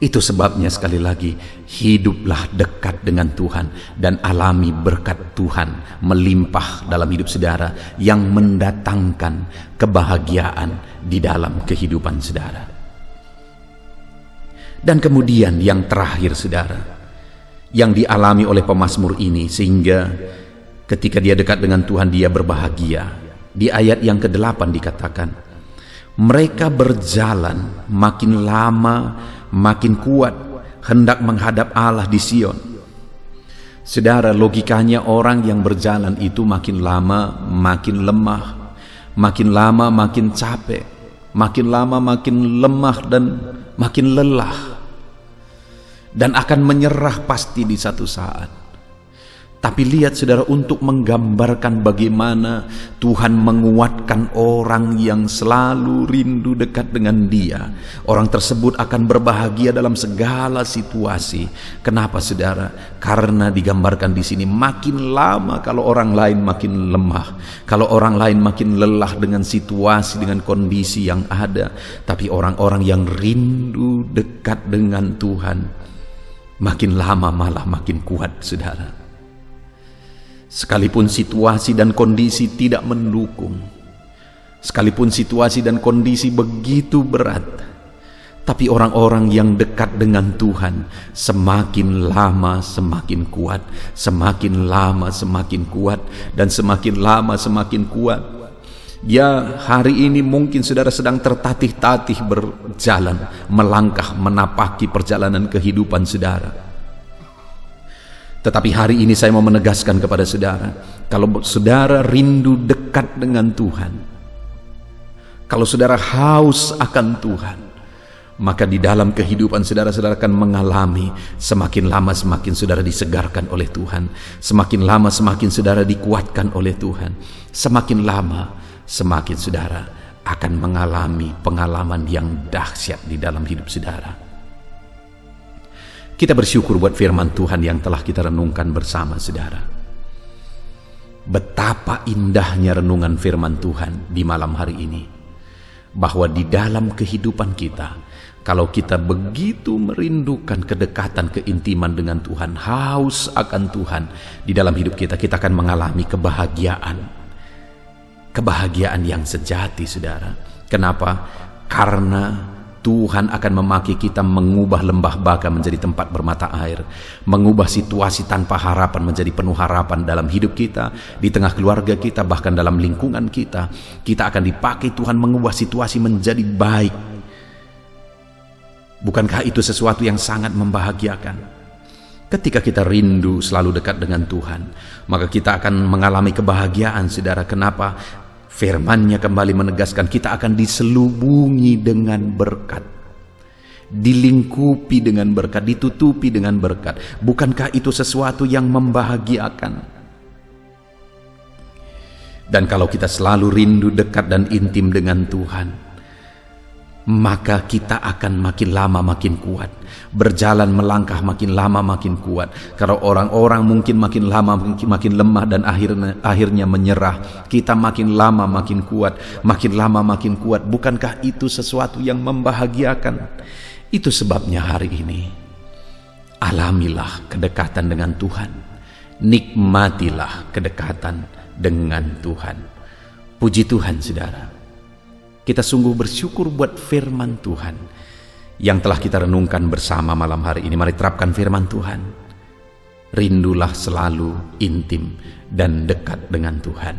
Speaker 1: Itu sebabnya sekali lagi, hiduplah dekat dengan Tuhan dan alami berkat Tuhan melimpah dalam hidup saudara yang mendatangkan kebahagiaan di dalam kehidupan saudara. Dan kemudian yang terakhir saudara, yang dialami oleh pemazmur ini sehingga ketika dia dekat dengan Tuhan dia berbahagia. Di ayat yang ke-8 dikatakan, mereka berjalan makin lama makin kuat hendak menghadap Allah di Sion. Saudara, logikanya orang yang berjalan itu makin lama makin lemah, makin lama makin capek, makin lama makin lemah dan makin lelah, dan akan menyerah pasti di satu saat. Tapi lihat saudara, untuk menggambarkan bagaimana Tuhan menguatkan orang yang selalu rindu dekat dengan Dia, orang tersebut akan berbahagia dalam segala situasi. Kenapa saudara? Karena digambarkan di sini makin lama kalau orang lain makin lemah, kalau orang lain makin lelah dengan situasi, dengan kondisi yang ada, tapi orang-orang yang rindu dekat dengan Tuhan makin lama malah makin kuat saudara. Sekalipun situasi dan kondisi tidak mendukung, sekalipun situasi dan kondisi begitu berat, tapi orang-orang yang dekat dengan Tuhan semakin lama semakin kuat, semakin lama semakin kuat, dan semakin lama semakin kuat. Ya, hari ini mungkin saudara sedang tertatih-tatih berjalan, melangkah, menapaki perjalanan kehidupan saudara. Tetapi hari ini saya mau menegaskan kepada saudara, kalau saudara rindu dekat dengan Tuhan, kalau saudara haus akan Tuhan, maka di dalam kehidupan saudara-saudara akan mengalami semakin lama semakin saudara disegarkan oleh Tuhan, semakin lama semakin saudara dikuatkan oleh Tuhan, semakin lama semakin saudara akan mengalami pengalaman yang dahsyat di dalam hidup saudara. Kita bersyukur buat firman Tuhan yang telah kita renungkan bersama saudara. Betapa indahnya renungan firman Tuhan di malam hari ini, bahwa di dalam kehidupan kita, kalau kita begitu merindukan kedekatan, keintiman dengan Tuhan, haus akan Tuhan di dalam hidup kita, kita akan mengalami kebahagiaan. Kebahagiaan yang sejati saudara. Kenapa? Karena Tuhan akan memakai kita mengubah lembah baka menjadi tempat bermata air, mengubah situasi tanpa harapan menjadi penuh harapan dalam hidup kita, di tengah keluarga kita, bahkan dalam lingkungan kita. Kita akan dipakai Tuhan mengubah situasi menjadi baik. Bukankah itu sesuatu yang sangat membahagiakan? Ketika kita rindu selalu dekat dengan Tuhan, maka kita akan mengalami kebahagiaan saudara. Kenapa? Firman-Nya kembali menegaskan kita akan diselubungi dengan berkat, dilingkupi dengan berkat, ditutupi dengan berkat. Bukankah itu sesuatu yang membahagiakan? Dan kalau kita selalu rindu dekat dan intim dengan Tuhan, maka kita akan makin lama makin kuat, berjalan melangkah makin lama makin kuat. Kalau orang-orang mungkin makin lama makin lemah dan akhirnya menyerah, kita makin lama makin kuat, makin lama makin kuat. Bukankah itu sesuatu yang membahagiakan? Itu sebabnya hari ini alamilah kedekatan dengan Tuhan, nikmatilah kedekatan dengan Tuhan. Puji Tuhan saudara, kita sungguh bersyukur buat firman Tuhan yang telah kita renungkan bersama malam hari ini. Mari terapkan firman Tuhan. Rindulah selalu intim dan dekat dengan Tuhan.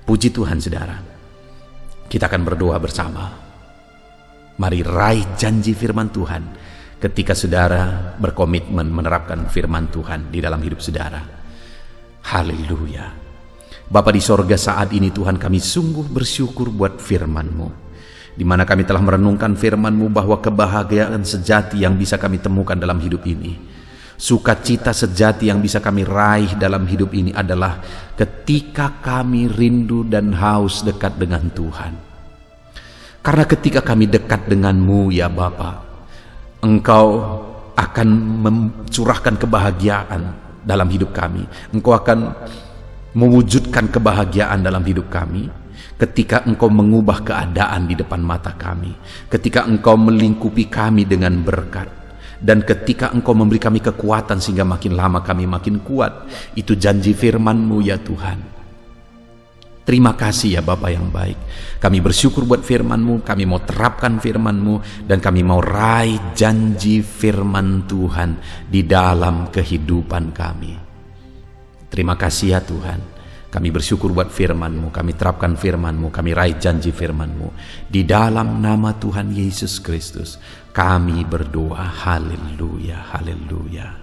Speaker 1: Puji Tuhan saudara. Kita akan berdoa bersama. Mari raih janji firman Tuhan ketika saudara berkomitmen menerapkan firman Tuhan di dalam hidup saudara. Haleluya. Bapa di sorga, saat ini Tuhan kami sungguh bersyukur buat firman-Mu, di mana kami telah merenungkan firman-Mu bahwa kebahagiaan sejati yang bisa kami temukan dalam hidup ini, sukacita sejati yang bisa kami raih dalam hidup ini adalah ketika kami rindu dan haus dekat dengan Tuhan. Karena ketika kami dekat dengan-Mu ya Bapa, Engkau akan mencurahkan kebahagiaan dalam hidup kami. Engkau akan mewujudkan kebahagiaan dalam hidup kami ketika Engkau mengubah keadaan di depan mata kami, ketika Engkau melingkupi kami dengan berkat, dan ketika Engkau memberi kami kekuatan sehingga makin lama kami makin kuat. Itu janji firman-Mu ya Tuhan. Terima kasih ya Bapa yang baik. Kami bersyukur buat firman-Mu, kami mau terapkan firman-Mu, dan kami mau raih janji firman Tuhan di dalam kehidupan kami. Terima kasih ya Tuhan. Kami bersyukur buat firman-Mu, kami terapkan firman-Mu, kami raih janji firman-Mu. Di dalam nama Tuhan Yesus Kristus, kami berdoa. Haleluya, haleluya.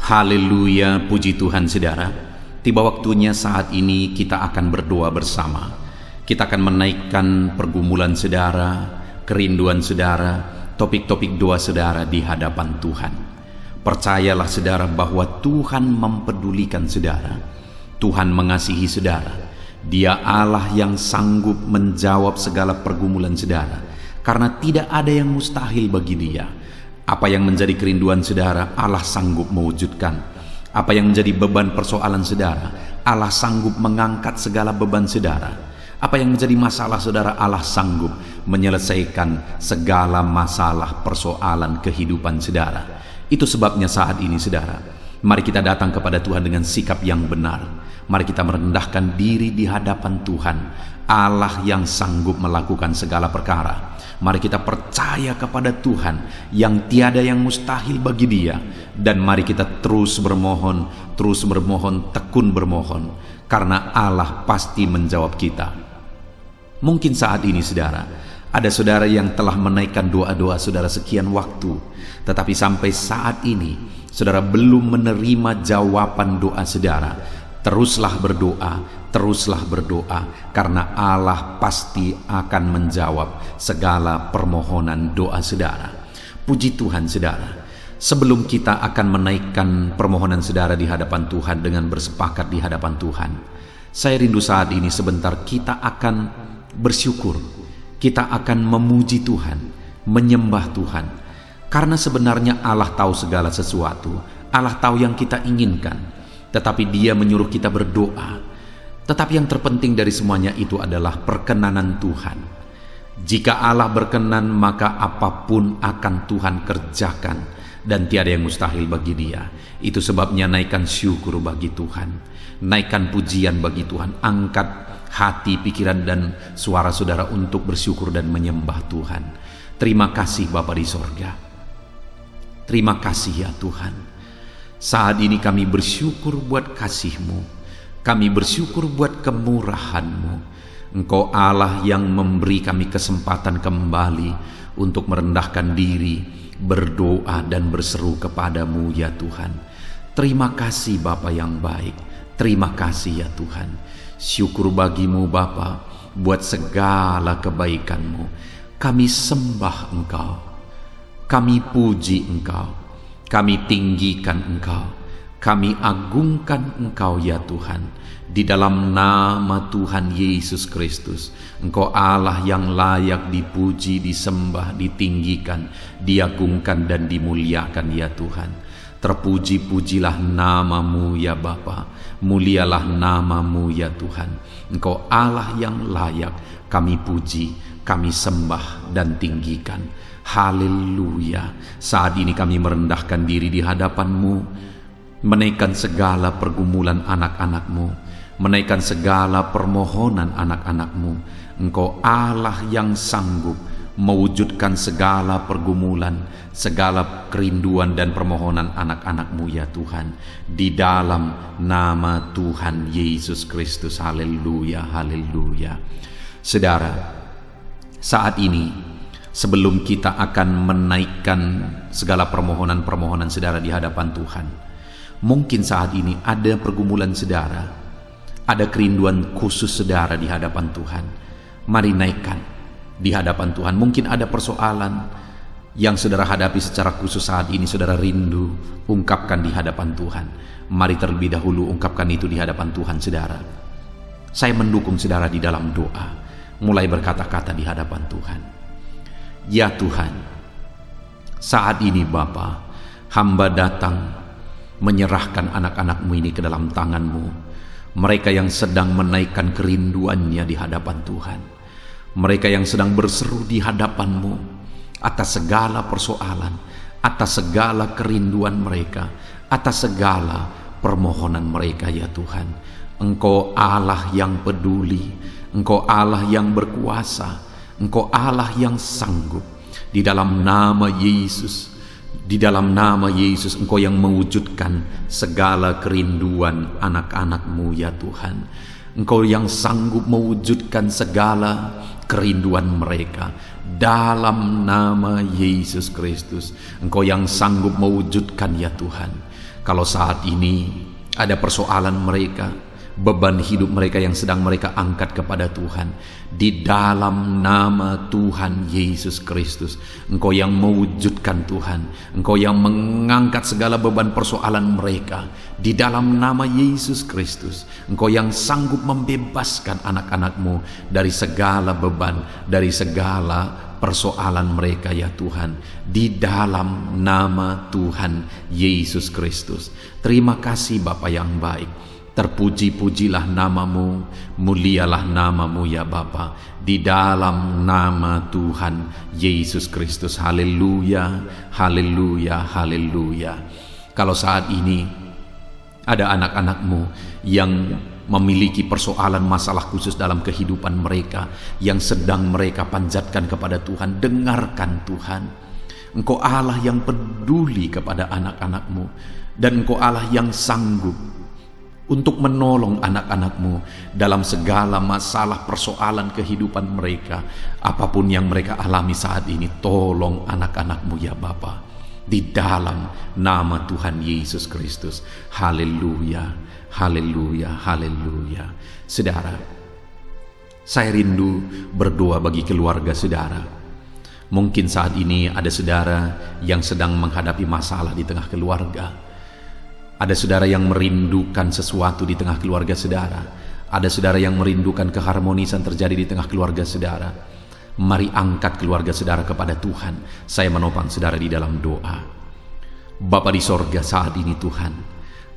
Speaker 1: Haleluya, puji Tuhan saudara. Tiba waktunya saat ini kita akan berdoa bersama. Kita akan menaikkan pergumulan saudara, kerinduan saudara, topik-topik doa saudara di hadapan Tuhan. Percayalah saudara bahwa Tuhan mempedulikan saudara. Tuhan mengasihi saudara. Dia Allah yang sanggup menjawab segala pergumulan saudara, karena tidak ada yang mustahil bagi Dia. Apa yang menjadi kerinduan saudara, Allah sanggup mewujudkan. Apa yang menjadi beban persoalan saudara, Allah sanggup mengangkat segala beban saudara. Apa yang menjadi masalah saudara, Allah sanggup menyelesaikan segala masalah persoalan kehidupan saudara. Itu sebabnya saat ini saudara, mari kita datang kepada Tuhan dengan sikap yang benar. Mari kita merendahkan diri di hadapan Tuhan, Allah yang sanggup melakukan segala perkara. Mari kita percaya kepada Tuhan yang tiada yang mustahil bagi Dia. Dan mari kita terus bermohon, tekun bermohon, karena Allah pasti menjawab kita. Mungkin saat ini saudara, ada saudara yang telah menaikkan doa-doa saudara sekian waktu, tetapi sampai saat ini saudara belum menerima jawaban doa saudara. Teruslah berdoa, karena Allah pasti akan menjawab segala permohonan doa saudara. Puji Tuhan saudara. Sebelum kita akan menaikkan permohonan saudara di hadapan Tuhan dengan bersepakat di hadapan Tuhan, saya rindu saat ini sebentar kita akan bersyukur. Kita akan memuji Tuhan, menyembah Tuhan. Karena sebenarnya Allah tahu segala sesuatu. Allah tahu yang kita inginkan. Tetapi Dia menyuruh kita berdoa. Tetapi yang terpenting dari semuanya itu adalah perkenanan Tuhan. Jika Allah berkenan, maka apapun akan Tuhan kerjakan, dan tiada yang mustahil bagi Dia. Itu sebabnya naikkan syukur bagi Tuhan, naikkan pujian bagi Tuhan. Angkat hati, pikiran, dan suara saudara untuk bersyukur dan menyembah Tuhan. Terima kasih Bapa di sorga. Terima kasih ya Tuhan. Saat ini kami bersyukur buat kasih-Mu, kami bersyukur buat kemurahan-Mu. Engkau Allah yang memberi kami kesempatan kembali untuk merendahkan diri, berdoa dan berseru kepadamu ya Tuhan. Terima kasih Bapa yang baik, terima kasih ya Tuhan. Syukur bagimu Bapa buat segala kebaikan-Mu. Kami sembah Engkau, kami puji Engkau, kami tinggikan Engkau, kami agungkan Engkau ya Tuhan. Di dalam nama Tuhan Yesus Kristus, Engkau Allah yang layak dipuji, disembah, ditinggikan, diagungkan dan dimuliakan ya Tuhan. Terpuji-pujilah nama-Mu ya Bapa, mulialah nama-Mu ya Tuhan. Engkau Allah yang layak kami puji, kami sembah dan tinggikan. Haleluya. Saat ini kami merendahkan diri di hadapan-Mu, menaikkan segala pergumulan anak-anak-Mu, menaikkan segala permohonan anak-anak-Mu. Engkau Allah yang sanggup mewujudkan segala pergumulan, segala kerinduan dan permohonan anak-anak-Mu ya Tuhan. Di dalam nama Tuhan Yesus Kristus. Haleluya, haleluya. Saudara, saat ini sebelum kita akan menaikkan segala permohonan-permohonan saudara di hadapan Tuhan, mungkin saat ini ada pergumulan saudara, ada kerinduan khusus saudara di hadapan Tuhan. Mari naikkan di hadapan Tuhan. Mungkin ada persoalan Yang saudara hadapi secara khusus saat ini, saudara rindu, ungkapkan di hadapan Tuhan. Mari terlebih dahulu ungkapkan itu di hadapan Tuhan, saudara. Saya mendukung saudara di dalam doa, mulai berkata-kata di hadapan Tuhan. Ya Tuhan, saat ini Bapa, hamba datang menyerahkan anak-anak-Mu ini ke dalam tangan-Mu. Mereka yang sedang menaikkan kerinduannya di hadapan Tuhan. Mereka yang sedang berseru di hadapan-Mu atas segala persoalan, atas segala kerinduan mereka, atas segala permohonan mereka, ya Tuhan. Engkau Allah yang peduli, Engkau Allah yang berkuasa, Engkau Allah yang sanggup. Di dalam nama Yesus, di dalam nama Yesus, Engkau yang mewujudkan segala kerinduan anak-anak-Mu, ya Tuhan. Engkau yang sanggup mewujudkan segala kerinduan mereka dalam nama Yesus Kristus. Engkau yang sanggup mewujudkan, ya Tuhan. Kalau saat ini ada persoalan mereka, beban hidup mereka yang sedang mereka angkat kepada Tuhan, di dalam nama Tuhan Yesus Kristus, Engkau yang mewujudkan, Tuhan. Engkau yang mengangkat segala beban persoalan mereka di dalam nama Yesus Kristus. Engkau yang sanggup membebaskan anak-anak-Mu dari segala beban, dari segala persoalan mereka, ya Tuhan, di dalam nama Tuhan Yesus Kristus. Terima kasih Bapa yang baik. Terpuji-pujilah nama-Mu, mulialah nama-Mu, ya Bapa, di dalam nama Tuhan Yesus Kristus. Haleluya, haleluya, haleluya. Kalau saat ini ada anak-anak-Mu yang memiliki persoalan masalah khusus dalam kehidupan mereka, yang sedang mereka panjatkan kepada Tuhan, dengarkan Tuhan. Engkau Allah yang peduli kepada anak-anak-Mu, dan Engkau Allah yang sanggup untuk menolong anak-anak-Mu dalam segala masalah persoalan kehidupan mereka. Apapun yang mereka alami saat ini, tolong anak-anak-Mu, ya Bapa, di dalam nama Tuhan Yesus Kristus. Haleluya, haleluya, haleluya. Saudara, saya rindu berdoa bagi keluarga saudara. Mungkin saat ini ada saudara yang sedang menghadapi masalah di tengah keluarga. Ada saudara yang merindukan sesuatu di tengah keluarga saudara. Ada saudara yang merindukan keharmonisan terjadi di tengah keluarga saudara. Mari angkat keluarga saudara kepada Tuhan. Saya menopang saudara di dalam doa. Bapa di sorga, saat ini Tuhan,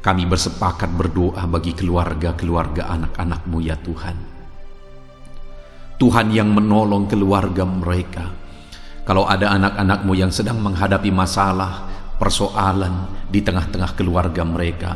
Speaker 1: kami bersepakat berdoa bagi keluarga-keluarga anak-anak-Mu, ya Tuhan. Tuhan yang menolong keluarga mereka. Kalau ada anak-anak-Mu yang sedang menghadapi masalah, persoalan di tengah-tengah keluarga mereka,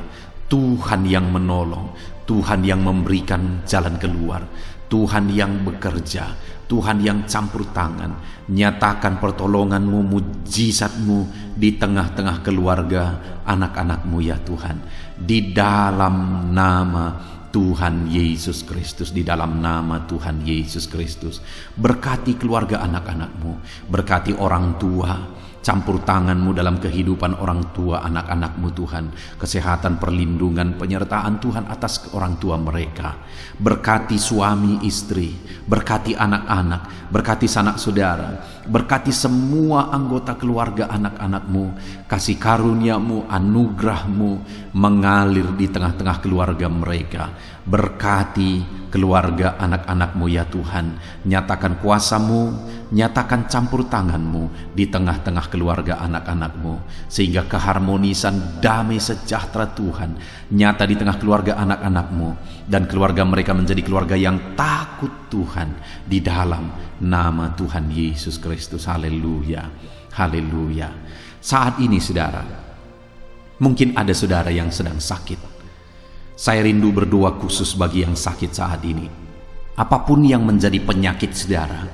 Speaker 1: Tuhan yang menolong, Tuhan yang memberikan jalan keluar, Tuhan yang bekerja, Tuhan yang campur tangan. Nyatakan pertolongan-Mu, mujizat-Mu di tengah-tengah keluarga anak-anak-Mu, ya Tuhan, di dalam nama Tuhan Yesus Kristus, di dalam nama Tuhan Yesus Kristus. Berkati keluarga anak-anak-Mu, berkati orang tua, campur tangan-Mu dalam kehidupan orang tua anak-anak-Mu, Tuhan. Kesehatan, perlindungan, penyertaan Tuhan atas orang tua mereka. Berkati suami istri, berkati anak-anak, berkati sanak saudara, berkati semua anggota keluarga anak-anak-Mu. Kasih karunia-Mu, anugerah-Mu mengalir di tengah-tengah keluarga mereka. Berkati keluarga anak-anak-Mu, ya Tuhan. Nyatakan kuasa-Mu, nyatakan campur tangan-Mu di tengah-tengah keluarga anak-anak-Mu, sehingga keharmonisan, damai sejahtera Tuhan nyata di tengah keluarga anak-anak-Mu, dan keluarga mereka menjadi keluarga yang takut Tuhan, di dalam nama Tuhan Yesus Kristus. Haleluya, haleluya. Saat ini saudara, mungkin ada saudara yang sedang sakit. Saya rindu berdoa khusus bagi yang sakit saat ini. Apapun yang menjadi penyakit saudara,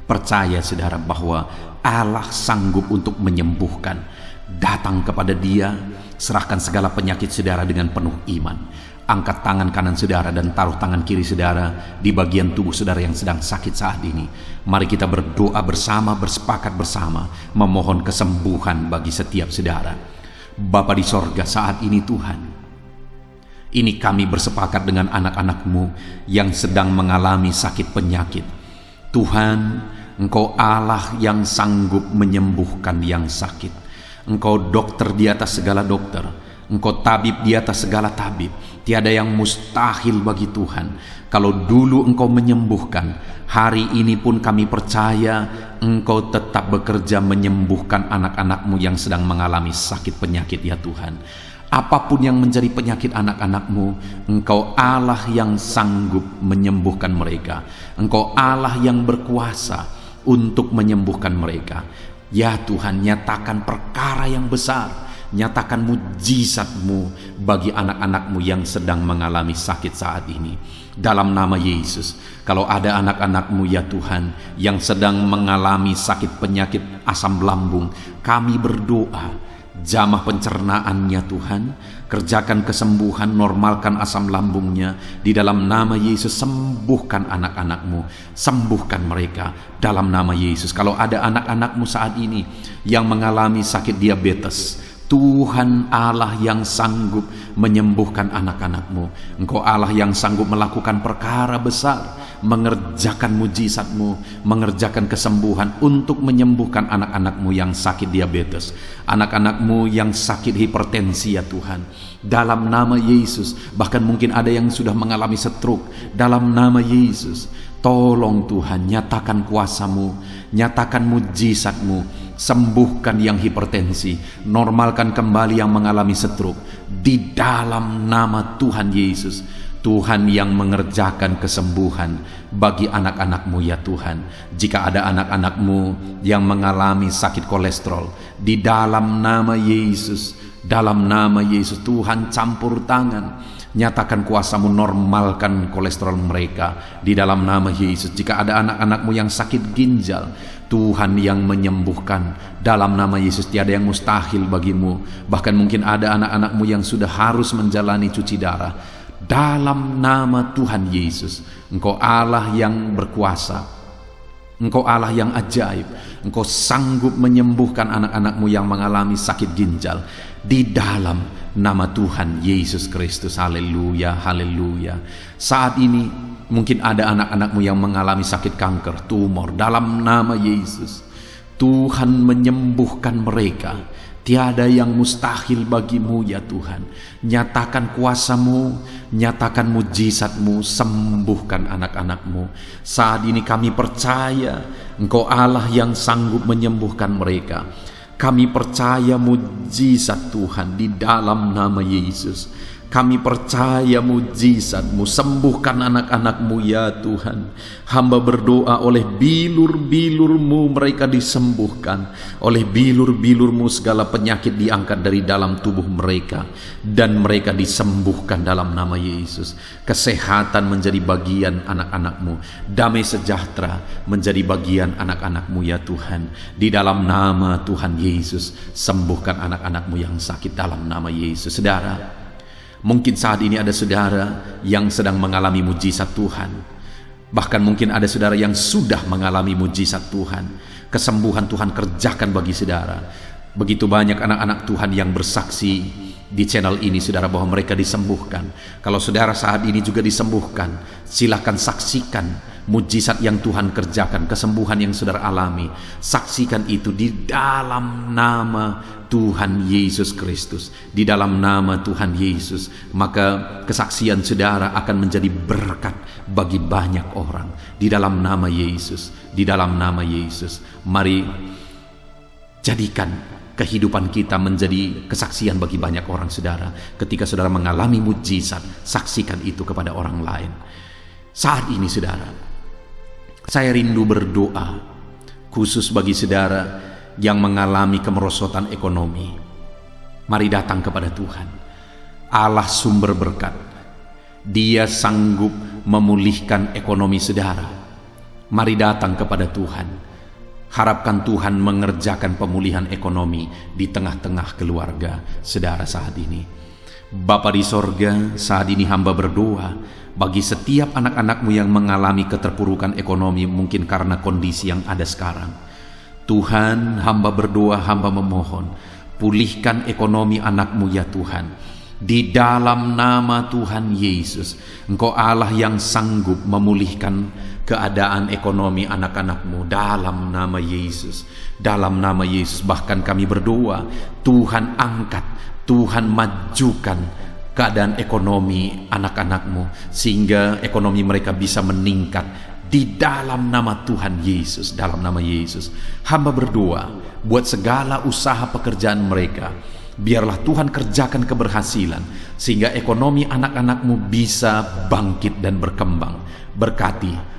Speaker 1: percaya saudara bahwa Allah sanggup untuk menyembuhkan. Datang kepada Dia, serahkan segala penyakit saudara dengan penuh iman. Angkat tangan kanan saudara dan taruh tangan kiri saudara di bagian tubuh saudara yang sedang sakit saat ini. Mari kita berdoa bersama, bersepakat bersama, memohon kesembuhan bagi setiap saudara. Bapa di sorga, saat ini Tuhan, ini kami bersepakat dengan anak-anak-Mu yang sedang mengalami sakit penyakit. Tuhan, Engkau Allah yang sanggup menyembuhkan yang sakit. Engkau dokter di atas segala dokter. Engkau tabib di atas segala tabib. Tiada yang mustahil bagi Tuhan. Kalau dulu Engkau menyembuhkan, hari ini pun kami percaya Engkau tetap bekerja menyembuhkan anak-anak-Mu yang sedang mengalami sakit penyakit ya Tuhan. Apapun yang menjadi penyakit anak-anak-Mu, Engkau Allah yang sanggup menyembuhkan mereka. Engkau Allah yang berkuasa untuk menyembuhkan mereka. Ya Tuhan, nyatakan perkara yang besar, nyatakan mujizat-Mu bagi anak-anak-Mu yang sedang mengalami sakit saat ini. Dalam nama Yesus, kalau ada anak-anak-Mu ya Tuhan yang sedang mengalami sakit penyakit asam lambung, kami berdoa, jamah pencernaannya Tuhan, kerjakan kesembuhan, normalkan asam lambungnya. Di dalam nama Yesus, sembuhkan anak-anak-Mu, sembuhkan mereka dalam nama Yesus. Kalau ada anak-anak-Mu saat ini yang mengalami sakit diabetes, Tuhan Allah yang sanggup menyembuhkan anak-anak-Mu. Engkau Allah yang sanggup melakukan perkara besar, mengerjakan mujizat-Mu, mengerjakan kesembuhan untuk menyembuhkan anak-anak-Mu yang sakit diabetes, anak-anak-Mu yang sakit hipertensi ya Tuhan. Dalam nama Yesus, bahkan mungkin ada yang sudah mengalami stroke. Dalam nama Yesus, tolong Tuhan, nyatakan kuasa-Mu, nyatakan mujizat-Mu, sembuhkan yang hipertensi, normalkan kembali yang mengalami stroke. Di dalam nama Tuhan Yesus, Tuhan yang mengerjakan kesembuhan bagi anak-anak-Mu ya Tuhan. Jika ada anak-anak-Mu yang mengalami sakit kolesterol, di dalam nama Yesus, dalam nama Yesus, Tuhan campur tangan, nyatakan kuasa-Mu, normalkan kolesterol mereka di dalam nama Yesus. Jika ada anak-anak-Mu yang sakit ginjal, Tuhan yang menyembuhkan dalam nama Yesus. Tiada yang mustahil bagi-Mu. Bahkan mungkin ada anak-anak-Mu yang sudah harus menjalani cuci darah. Dalam nama Tuhan Yesus, Engkau Allah yang berkuasa, Engkau Allah yang ajaib. Engkau sanggup menyembuhkan anak-anak-Mu yang mengalami sakit ginjal di dalam nama Tuhan Yesus Kristus. Haleluya, haleluya. Saat ini mungkin ada anak-anak-Mu yang mengalami sakit kanker, tumor. Dalam nama Yesus, Tuhan menyembuhkan mereka. Tiada yang mustahil bagi-Mu ya Tuhan. Nyatakan kuasa-Mu, nyatakan mujizat-Mu, sembuhkan anak-anak-Mu. Saat ini kami percaya Engkau Allah yang sanggup menyembuhkan mereka. Kami percaya mujizat Tuhan di dalam nama Yesus. Kami percaya mujizat-Mu, sembuhkan anak-anak-Mu ya Tuhan. Hamba berdoa oleh bilur-bilur-Mu mereka disembuhkan. Oleh bilur-bilur-Mu segala penyakit diangkat dari dalam tubuh mereka, dan mereka disembuhkan dalam nama Yesus. Kesehatan menjadi bagian anak-anak-Mu, damai sejahtera menjadi bagian anak-anak-Mu ya Tuhan. Di dalam nama Tuhan Yesus, sembuhkan anak-anak-Mu yang sakit dalam nama Yesus. Saudara, mungkin saat ini ada saudara yang sedang mengalami mujizat Tuhan. Bahkan mungkin ada saudara yang sudah mengalami mujizat Tuhan. Kesembuhan Tuhan kerjakan bagi saudara. Begitu banyak anak-anak Tuhan yang bersaksi di channel ini, saudara, bahwa mereka disembuhkan. Kalau saudara saat ini juga disembuhkan, silakan saksikan mujizat yang Tuhan kerjakan, kesembuhan yang saudara alami. Saksikan itu di dalam nama Tuhan Yesus Kristus. Di dalam nama Tuhan Yesus, maka kesaksian saudara akan menjadi berkat bagi banyak orang. Di dalam nama Yesus, di dalam nama Yesus. Mari jadikan kehidupan kita menjadi kesaksian bagi banyak orang, saudara. Ketika saudara mengalami mujizat, saksikan itu kepada orang lain. Saat ini, saudara, saya rindu berdoa khusus bagi saudara yang mengalami kemerosotan ekonomi. Mari datang kepada Tuhan, Allah sumber berkat. Dia sanggup memulihkan ekonomi saudara. Mari datang kepada Tuhan. Harapkan Tuhan mengerjakan pemulihan ekonomi di tengah-tengah keluarga saudara saat ini. Bapa di sorga, saat ini hamba berdoa bagi setiap anak-anak-Mu yang mengalami keterpurukan ekonomi, mungkin karena kondisi yang ada sekarang. Tuhan, hamba berdoa, hamba memohon, pulihkan ekonomi anak-Mu ya Tuhan. Di dalam nama Tuhan Yesus, Engkau Allah yang sanggup memulihkan keadaan ekonomi anak-anak-Mu dalam nama Yesus. Dalam nama Yesus, bahkan kami berdoa, Tuhan angkat, Tuhan majukan keadaan ekonomi anak-anak-Mu, sehingga ekonomi mereka bisa meningkat di dalam nama Tuhan Yesus. Dalam nama Yesus, hamba berdoa buat segala usaha pekerjaan mereka, biarlah Tuhan kerjakan keberhasilan, sehingga ekonomi anak-anak-Mu bisa bangkit dan berkembang.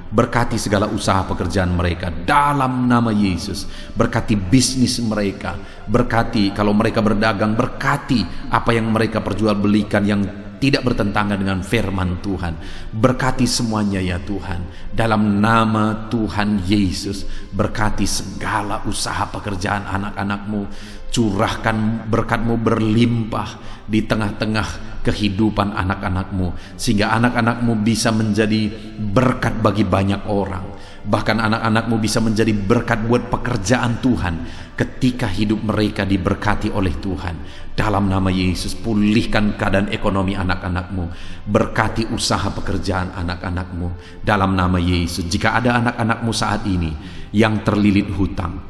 Speaker 1: Berkati segala usaha pekerjaan mereka dalam nama Yesus. Berkati bisnis mereka, berkati kalau mereka berdagang, berkati apa yang mereka perjualbelikan yang tidak bertentangan dengan firman Tuhan. Berkati semuanya ya Tuhan, dalam nama Tuhan Yesus. Berkati segala usaha pekerjaan anak-anak-Mu. Curahkan berkat-Mu berlimpah di tengah-tengah kehidupan anak-anak-Mu, sehingga anak-anak-Mu bisa menjadi berkat bagi banyak orang. Bahkan anak-anak-Mu bisa menjadi berkat buat pekerjaan Tuhan ketika hidup mereka diberkati oleh Tuhan. Dalam nama Yesus, pulihkan keadaan ekonomi anak-anak-Mu. Berkati usaha pekerjaan anak-anak-Mu dalam nama Yesus. Jika ada anak-anak-Mu saat ini yang terlilit hutang,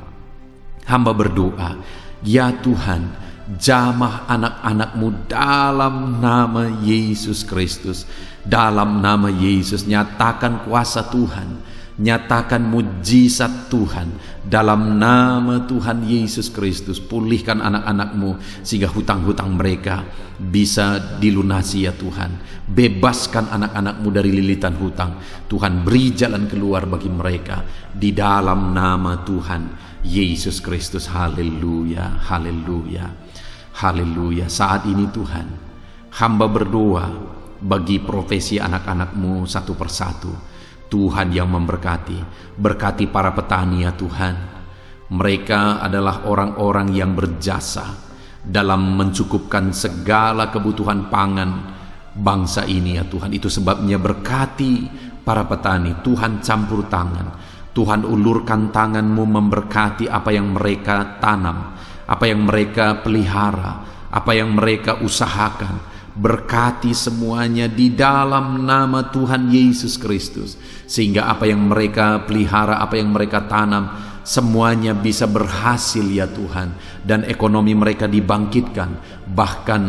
Speaker 1: hamba berdoa, ya Tuhan, jamah anak-anak-Mu dalam nama Yesus Kristus. Dalam nama Yesus, nyatakan kuasa Tuhan, nyatakan mujizat Tuhan. Dalam nama Tuhan Yesus Kristus, pulihkan anak-anak-Mu sehingga hutang-hutang mereka bisa dilunasi ya Tuhan. Bebaskan anak-anak-Mu dari lilitan hutang. Tuhan, beri jalan keluar bagi mereka di dalam nama Tuhan Yesus Kristus. Haleluya, haleluya, haleluya. Saat ini Tuhan, hamba berdoa bagi profesi anak-anak-Mu satu persatu. Tuhan yang memberkati, berkati para petani ya Tuhan. Mereka adalah orang-orang yang berjasa dalam mencukupkan segala kebutuhan pangan bangsa ini ya Tuhan. Itu sebabnya berkati para petani. Tuhan campur tangan, Tuhan ulurkan tangan-Mu memberkati apa yang mereka tanam, apa yang mereka pelihara, apa yang mereka usahakan. Berkati semuanya di dalam nama Tuhan Yesus Kristus, sehingga apa yang mereka pelihara, apa yang mereka tanam, semuanya bisa berhasil ya Tuhan, dan ekonomi mereka dibangkitkan. Bahkan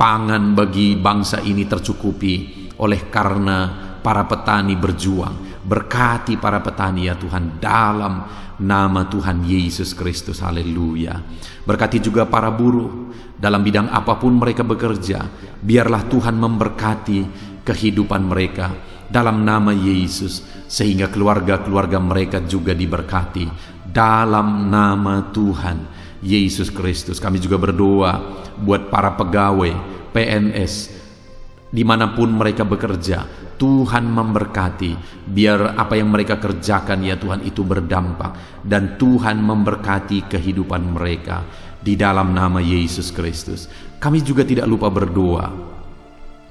Speaker 1: pangan bagi bangsa ini tercukupi oleh karena para petani berjuang. Berkati para petani ya Tuhan dalam nama Tuhan Yesus Kristus. Haleluya. Berkati juga para buruh dalam bidang apapun mereka bekerja. Biarlah Tuhan memberkati kehidupan mereka dalam nama Yesus, sehingga keluarga-keluarga mereka juga diberkati dalam nama Tuhan Yesus Kristus. Kami juga berdoa buat para pegawai PNS dimanapun mereka bekerja. Tuhan memberkati, biar apa yang mereka kerjakan ya Tuhan itu berdampak, dan Tuhan memberkati kehidupan mereka di dalam nama Yesus Kristus. Kami juga tidak lupa berdoa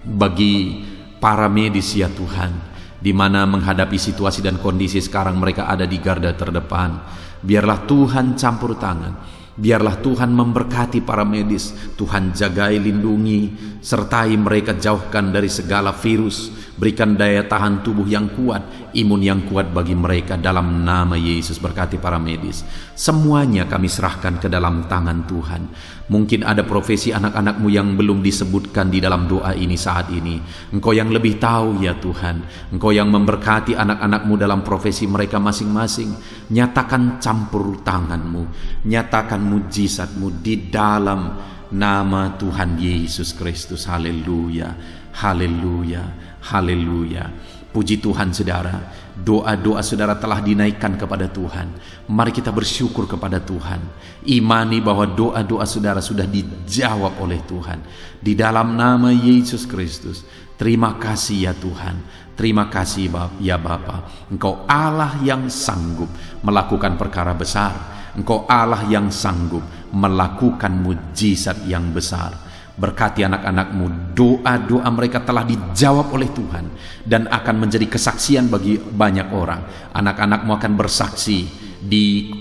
Speaker 1: bagi para medis ya Tuhan, di mana menghadapi situasi dan kondisi sekarang mereka ada di garda terdepan. Biarlah Tuhan campur tangan, biarlah Tuhan memberkati para medis. Tuhan jagai, lindungi, sertai mereka, jauhkan dari segala virus. Berikan daya tahan tubuh yang kuat, imun yang kuat bagi mereka dalam nama Yesus. Berkati para medis. Semuanya kami serahkan ke dalam tangan Tuhan. Mungkin ada profesi anak-anak-Mu yang belum disebutkan di dalam doa ini saat ini. Engkau yang lebih tahu ya Tuhan. Engkau yang memberkati anak-anak-Mu dalam profesi mereka masing-masing. Nyatakan campur tangan-Mu, nyatakan mujizat-Mu di dalam nama Tuhan Yesus Kristus. Haleluya, haleluya, haleluya. Puji Tuhan saudara, doa-doa saudara telah dinaikkan kepada Tuhan. Mari kita bersyukur kepada Tuhan. Imani bahwa doa-doa saudara sudah dijawab oleh Tuhan. Di dalam nama Yesus Kristus. Terima kasih ya Tuhan. Terima kasih ya Bapa. Engkau Allah yang sanggup melakukan perkara besar. Engkau Allah yang sanggup melakukan mujizat yang besar. Berkati anak-anak-Mu, doa-doa mereka telah dijawab oleh Tuhan dan akan menjadi kesaksian bagi banyak orang. Anak-anak-Mu akan bersaksi di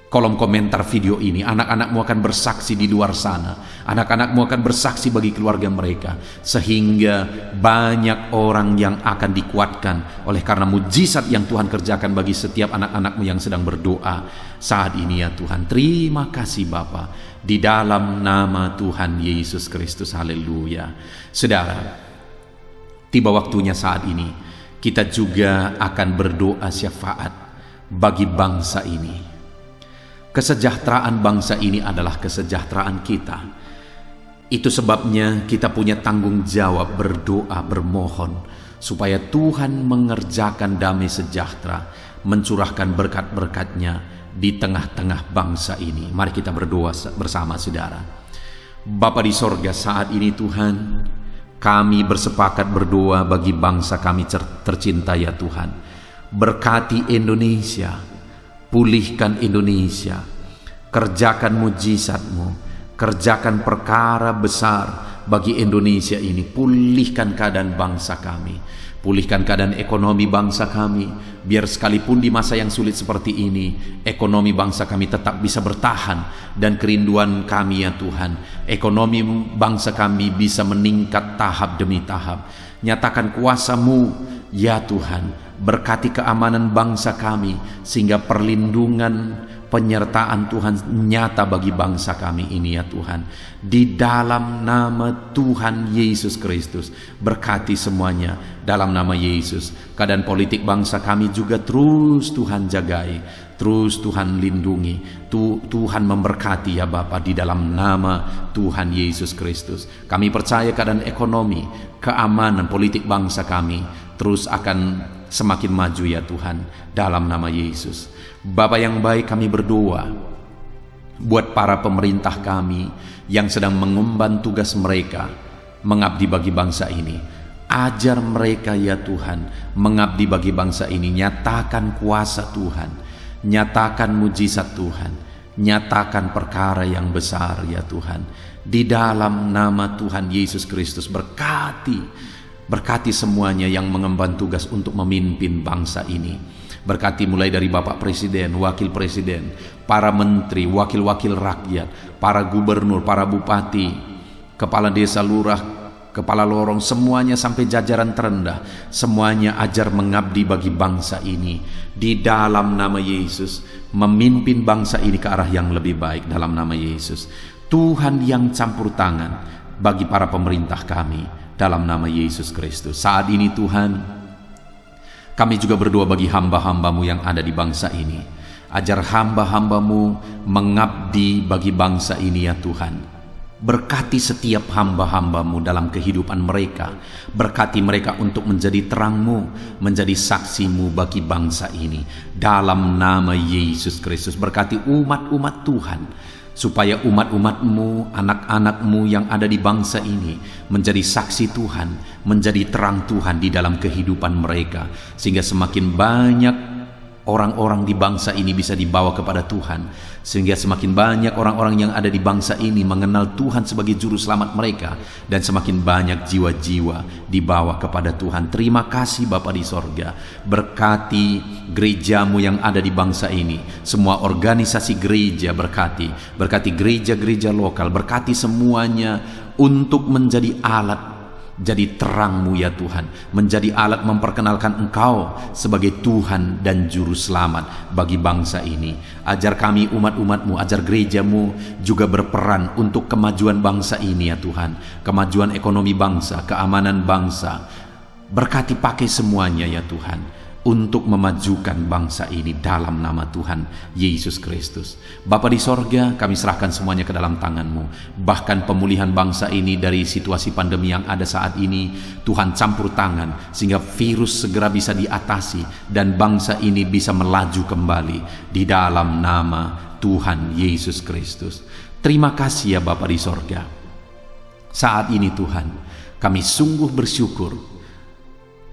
Speaker 1: kolom komentar video ini. Anak-anakmu akan bersaksi di luar sana. Anak-anakmu akan bersaksi bagi keluarga mereka. Sehingga banyak orang yang akan dikuatkan oleh karena mujizat yang Tuhan kerjakan bagi setiap anak-anakmu yang sedang berdoa saat ini ya Tuhan. Terima kasih Bapa, di dalam nama Tuhan Yesus Kristus. Haleluya. Saudara, tiba waktunya saat ini kita juga akan berdoa syafaat bagi bangsa ini. Kesejahteraan bangsa ini adalah kesejahteraan kita. Itu sebabnya kita punya tanggung jawab berdoa, bermohon supaya Tuhan mengerjakan damai sejahtera, mencurahkan berkat-berkat-Nya di tengah-tengah bangsa ini. Mari kita berdoa bersama saudara. Bapa di sorga, saat ini Tuhan, kami bersepakat berdoa bagi bangsa kami tercinta ya Tuhan. Berkati Indonesia, pulihkan Indonesia, kerjakan mujizat-Mu, kerjakan perkara besar bagi Indonesia ini. Pulihkan keadaan bangsa kami, pulihkan keadaan ekonomi bangsa kami, biar sekalipun di masa yang sulit seperti ini, ekonomi bangsa kami tetap bisa bertahan. Dan kerinduan kami ya Tuhan, ekonomi bangsa kami bisa meningkat tahap demi tahap. Nyatakan kuasa-Mu ya Tuhan, berkati keamanan bangsa kami, sehingga perlindungan, penyertaan Tuhan nyata bagi bangsa kami ini ya Tuhan. Di dalam nama Tuhan Yesus Kristus, berkati semuanya dalam nama Yesus. Keadaan politik bangsa kami juga terus Tuhan jagai, terus Tuhan lindungi. Tuhan memberkati ya Bapa, di dalam nama Tuhan Yesus Kristus. Kami percaya keadaan ekonomi, keamanan politik bangsa kami terus akan semakin maju ya Tuhan, dalam nama Yesus. Bapa yang baik, kami berdoa buat para pemerintah kami yang sedang mengemban tugas mereka mengabdi bagi bangsa ini. Ajar mereka ya Tuhan mengabdi bagi bangsa ini. Nyatakan kuasa Tuhan, nyatakan mujizat Tuhan, nyatakan perkara yang besar ya Tuhan. Di dalam nama Tuhan Yesus Kristus, berkati semuanya yang mengemban tugas untuk memimpin bangsa ini. Berkati mulai dari Bapak Presiden, Wakil Presiden, para menteri, wakil-wakil rakyat, para gubernur, para bupati, kepala desa, lurah, kepala lorong, semuanya sampai jajaran terendah. Semuanya ajar mengabdi bagi bangsa ini. Di dalam nama Yesus, memimpin bangsa ini ke arah yang lebih baik dalam nama Yesus. Tuhan yang campur tangan bagi para pemerintah kami, dalam nama Yesus Kristus. Saat ini Tuhan, kami juga berdoa bagi hamba-hamba-Mu yang ada di bangsa ini. Ajar hamba-hamba-Mu mengabdi bagi bangsa ini ya Tuhan. Berkati setiap hamba-hamba-Mu dalam kehidupan mereka. Berkati mereka untuk menjadi terang-Mu, menjadi saksi-Mu bagi bangsa ini. Dalam nama Yesus Kristus, berkati umat-umat Tuhan, supaya umat-umat-Mu, anak-anak-Mu yang ada di bangsa ini menjadi saksi Tuhan, menjadi terang Tuhan di dalam kehidupan mereka, sehingga semakin banyak orang-orang di bangsa ini bisa dibawa kepada Tuhan, sehingga semakin banyak orang-orang yang ada di bangsa ini mengenal Tuhan sebagai juru selamat mereka, dan semakin banyak jiwa-jiwa dibawa kepada Tuhan. Terima kasih Bapa di sorga. Berkati gereja-Mu yang ada di bangsa ini, semua organisasi gereja berkati gereja-gereja lokal, berkati semuanya untuk menjadi alat, jadi terang-Mu ya Tuhan, menjadi alat memperkenalkan Engkau sebagai Tuhan dan Juru Selamat bagi bangsa ini. Ajar kami umat-umat-Mu, ajar gereja-Mu juga berperan untuk kemajuan bangsa ini ya Tuhan, kemajuan ekonomi bangsa, keamanan bangsa. Berkati pakai semuanya ya Tuhan, untuk memajukan bangsa ini dalam nama Tuhan Yesus Kristus. Bapa di sorga, kami serahkan semuanya ke dalam tangan-Mu. Bahkan pemulihan bangsa ini dari situasi pandemi yang ada saat ini, Tuhan campur tangan sehingga virus segera bisa diatasi dan bangsa ini bisa melaju kembali di dalam nama Tuhan Yesus Kristus. Terima kasih ya Bapa di sorga. Saat ini Tuhan, kami sungguh bersyukur.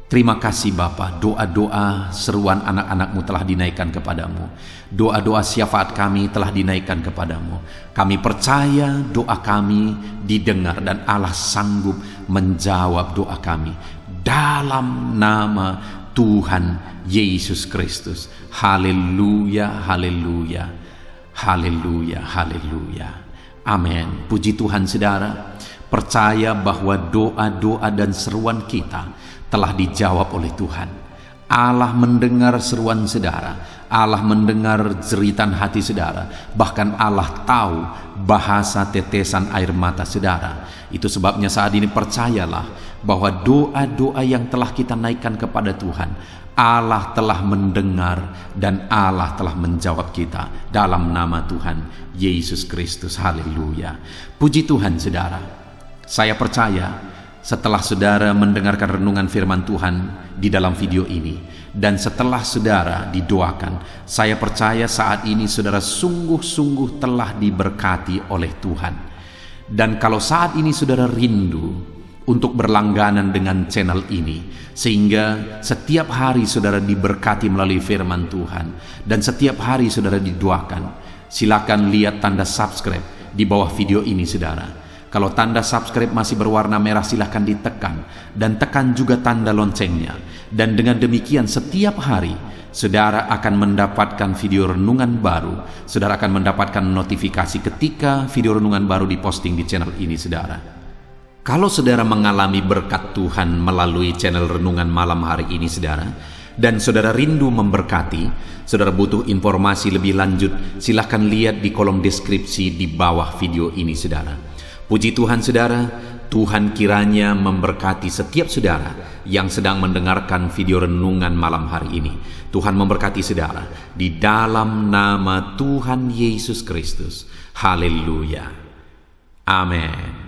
Speaker 1: Terima kasih Bapa, doa-doa seruan anak-anak-Mu telah dinaikkan kepadamu. Doa-doa syafaat kami telah dinaikkan kepadamu. Kami percaya doa kami didengar dan Allah sanggup menjawab doa kami. Dalam nama Tuhan Yesus Kristus. Haleluya, haleluya. Haleluya, haleluya. Amin. Puji Tuhan saudara, percaya bahwa doa-doa dan seruan kita telah dijawab oleh Tuhan. Allah mendengar seruan saudara, Allah mendengar jeritan hati saudara, bahkan Allah tahu bahasa tetesan air mata saudara. Itu sebabnya saat ini percayalah bahwa doa-doa yang telah kita naikkan kepada Tuhan, Allah telah mendengar dan Allah telah menjawab kita dalam nama Tuhan Yesus Kristus. Haleluya. Puji Tuhan saudara. Saya percaya setelah saudara mendengarkan renungan firman Tuhan di dalam video ini, dan setelah saudara didoakan, saya percaya saat ini saudara sungguh-sungguh telah diberkati oleh Tuhan. Dan kalau saat ini saudara rindu untuk berlangganan dengan channel ini, sehingga setiap hari saudara diberkati melalui firman Tuhan, dan setiap hari saudara didoakan, silakan lihat tanda subscribe di bawah video ini saudara. Kalau tanda subscribe masih berwarna merah, silahkan ditekan, dan tekan juga tanda loncengnya. Dan dengan demikian setiap hari saudara akan mendapatkan video renungan baru. Saudara akan mendapatkan notifikasi ketika video renungan baru diposting di channel ini saudara. Kalau saudara mengalami berkat Tuhan melalui channel renungan malam hari ini saudara, dan saudara rindu memberkati, saudara butuh informasi lebih lanjut, silahkan lihat di kolom deskripsi di bawah video ini saudara. Puji Tuhan saudara, Tuhan kiranya memberkati setiap saudara yang sedang mendengarkan video renungan malam hari ini. Tuhan memberkati saudara di dalam nama Tuhan Yesus Kristus. Haleluya. Amin.